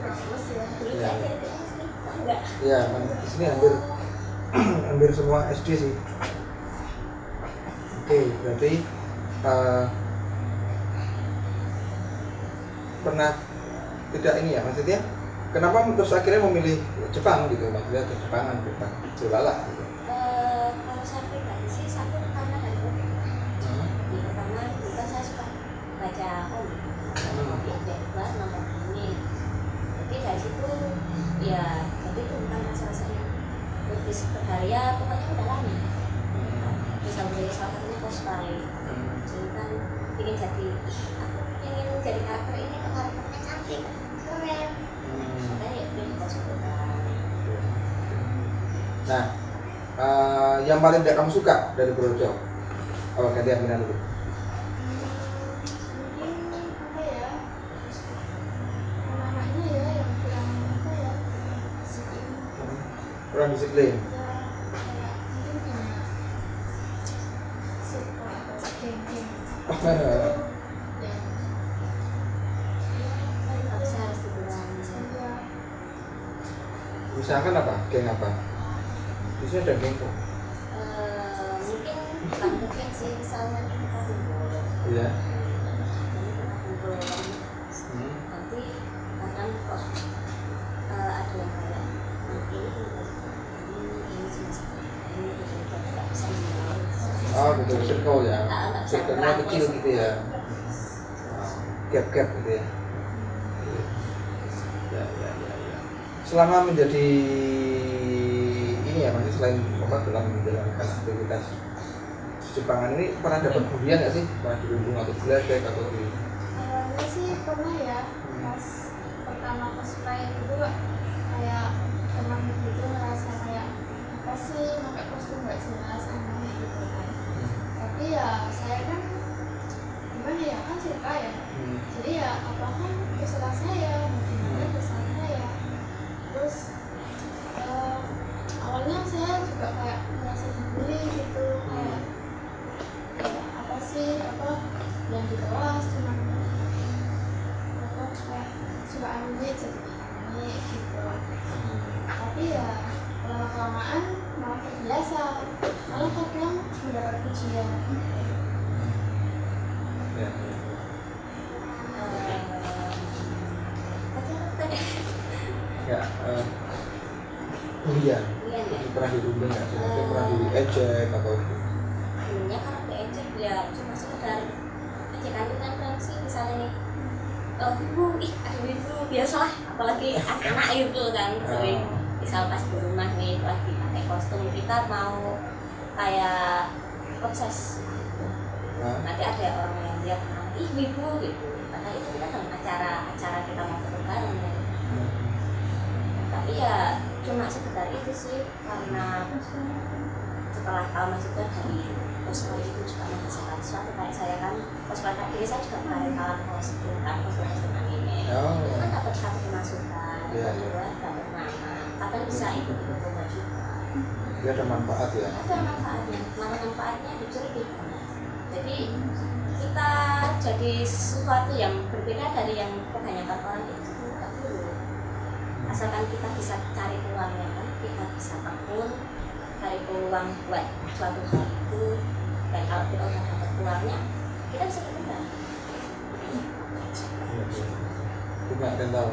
kurang plus ya. dulu Iya. saya jadi enggak. Ya, di sini hampir semua SD sih. Oke, berarti pernah tidak ini ya, maksudnya kenapa terus akhirnya memilih Jepang gitu, maksudnya ke Jepangan bukan Dolala gitu. Kalau saya pribadi sih satu karena dari buku. Di pertama juga saya suka baca komik, yang kedua nonton anime. Jadi dari situ ya, jadi itu bukan rasa-rasanya lebih berharga, pokoknya udah lama. Bisa menjadi salah satunya cosplay. Jadi kan ingin jadi, aku ingin jadi karakter ini, karakternya cantik, keren. Makanya ya pilih cosplay. Nah, yang paling tidak kamu suka dari Brojo? Oh, ganti Amina dulu. Mungkin apa ya, anak-anaknya ya yang kurang apa ya, disiplin. Kurang disiplin. Ya kayak mungkin punya suka geng-geng yang Tapi saya harus dikurangi. ya Misalkan apa? Geng apa? Di sini ada geng kok. Mungkin bukan kekek sih, misalnya kita kumpul. Iya. Jadi kita kumpul nanti kadang kok ada yang kayak ini semester ini nggak bisa mengenal. Oh, betul, circle ya. Nggak bisa Circle-nya merangkul kecil gitu ya. Gap-gap gitu ya. Ya. Selama menjadi ini ya, masih selain dalam menjalankan aktivitas Jepangan ini pernah dapat hadiah nggak sih? Pernah dibimbing atau diledek atau di? awalnya sih pernah ya, pas pertama cosplay itu kayak teman gitu ngerasa kayak apa sih pakai kostum nggak jelas aneh gitu kan. Tapi ya saya kan gimana ya, kan suka ya, jadi ya apa kan terserah saya, gimana terserah saya. Terus awalnya saya juga kayak merasa dibully gitu, kayak apa sih apa yang di kelas cuman apa kayak suka anime jadi anime gitu. Tapi ya lama kelamaan malah terbiasa, malah kadang mendapat pujian. Ya. Ya. Hadiah. Pernah dibimbing nggak sih? Mungkin pernah diejek atau? Dulunya kalau diejek ya cuma sekedar ejekan kan sih, misalnya nih ibu, ada ibu biasalah, apalagi anak itu kan sering misal pas di rumah nih lagi pakai kostum, kita mau kayak proses nanti ada orang yang lihat ibu gitu, padahal itu kita dalam acara kita mau foto bareng kan. Tapi ya cuma sekedar itu sih, karena setelah tahu maksudnya dari cosplay itu juga menghasilkan sesuatu. Kayak saya kan cosplay tadi, saya juga kemarin kalah kostum kan, kostum anime itu kan dapat satu pemasukan, kedua dapat nama, kadang bisa ikut lomba juga. Dia ada manfaat ya? Ada manfaatnya, mana manfaatnya dicuri di mana. Jadi kita jadi sesuatu yang berbeda dari yang kebanyakan orang itu tak dulu. Asalkan kita bisa cari peluangnya kan, kita bisa tekun cari peluang buat suatu hal itu, dan kalau kita udah dapat peluangnya, kita bisa berubah. Punya rental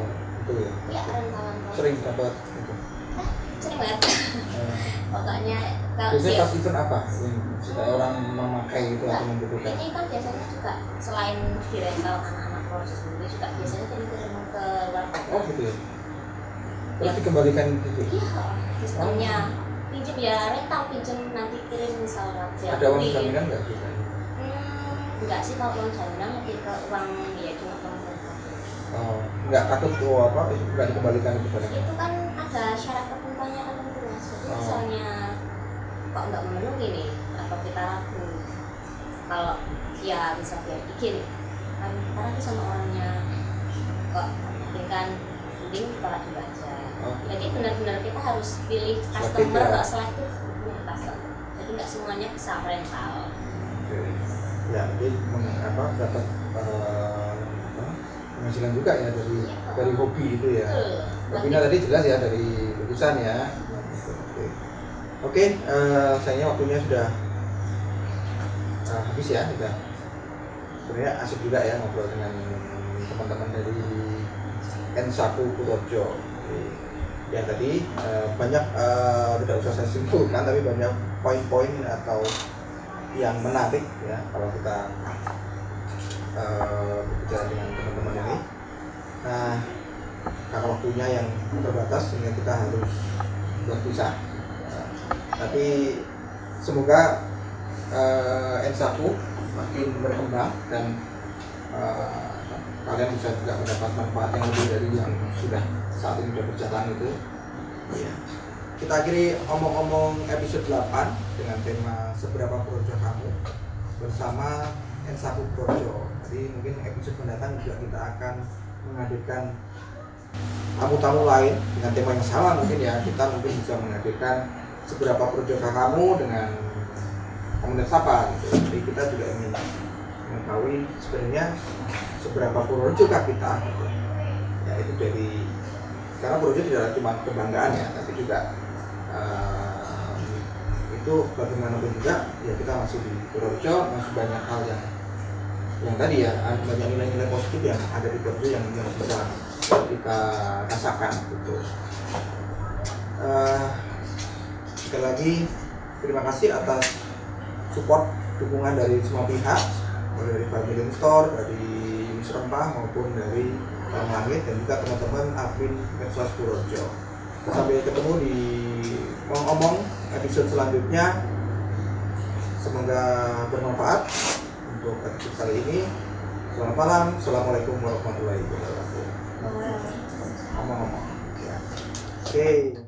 itu ya? Iya, rentalan. Sering dapat itu? Sering banget. Pokoknya kalau biasanya pas event apa yang suka orang memakai itu atau membutuhkan? ini kan biasanya juga selain di rental anak-anak kostum, juga biasanya kirim ke luar kota. Oh gitu ya? Terus dikembalikan gitu? Iya, sistemnya pinjam ya, rental pinjam nanti kirim misalnya. Ada uang jaminan nggak sih? Enggak sih, kalau uang jaminan lebih ke uang ya cuma uang rental. Oh, nggak takut apa? Nggak dikembalikan itu barangnya? Itu kan ada syarat tertentunya tertentu mas. Jadi misalnya kok nggak memenuhi nih, atau kita ragu kalau ya bisa biar bikin kan, karena itu sama orangnya kok kan mending ditolak dulu aja. Jadi benar-benar kita harus pilih customer, nggak selektif pilih customer. Jadi nggak semuanya bisa rental. Ya, jadi dapat penghasilan juga ya dari hobi itu ya. Hobinya tadi jelas ya dari lukisan ya. Oke, sayangnya waktunya sudah habis ya. Sebenarnya asik juga ya ngobrol dengan teman-teman dari Ensaku Purworejo. Ya tadi banyak tidak usah saya simpulkan, tapi banyak poin-poin atau yang menarik ya kalau kita berbicara dengan teman-teman ini. Nah, karena waktunya yang terbatas sehingga kita harus berpisah. Tapi semoga Ensaku makin berkembang dan kalian bisa juga mendapat manfaat yang lebih dari yang sudah saat ini sudah berjalan itu. Ya. Kita akhiri omong-omong episode 8 dengan tema Seberapa Purworejo Kamu bersama Ensaku Purworejo. Jadi mungkin episode mendatang juga kita akan menghadirkan tamu-tamu lain dengan tema yang sama mungkin ya. Kita mungkin bisa menghadirkan Seberapa Purworejo Kamu dengan komunitas apa gitu. Jadi kita juga ingin mengetahui sebenarnya seberapa Purworejo kita gitu. Ya itu dari karena Purworejo tidak cuma kebanggaan ya, tapi juga itu bagaimanapun juga ya kita masih di Purworejo, masih banyak hal yang tadi ya, banyak nilai-nilai positif yang ada di Purworejo yang bisa kita rasakan gitu. Sekali lagi terima kasih atas support dukungan dari semua pihak, dari Pavilion Store, dari Yunis Rempah maupun dari Orang Langit dan juga teman-teman admin Medsos Purworejo. Sampai ketemu di Omong-Omong episode selanjutnya. Semoga bermanfaat untuk episode kali ini. Selamat malam. Assalamualaikum warahmatullahi wabarakatuh. Omong-Omong. Ya. Oke.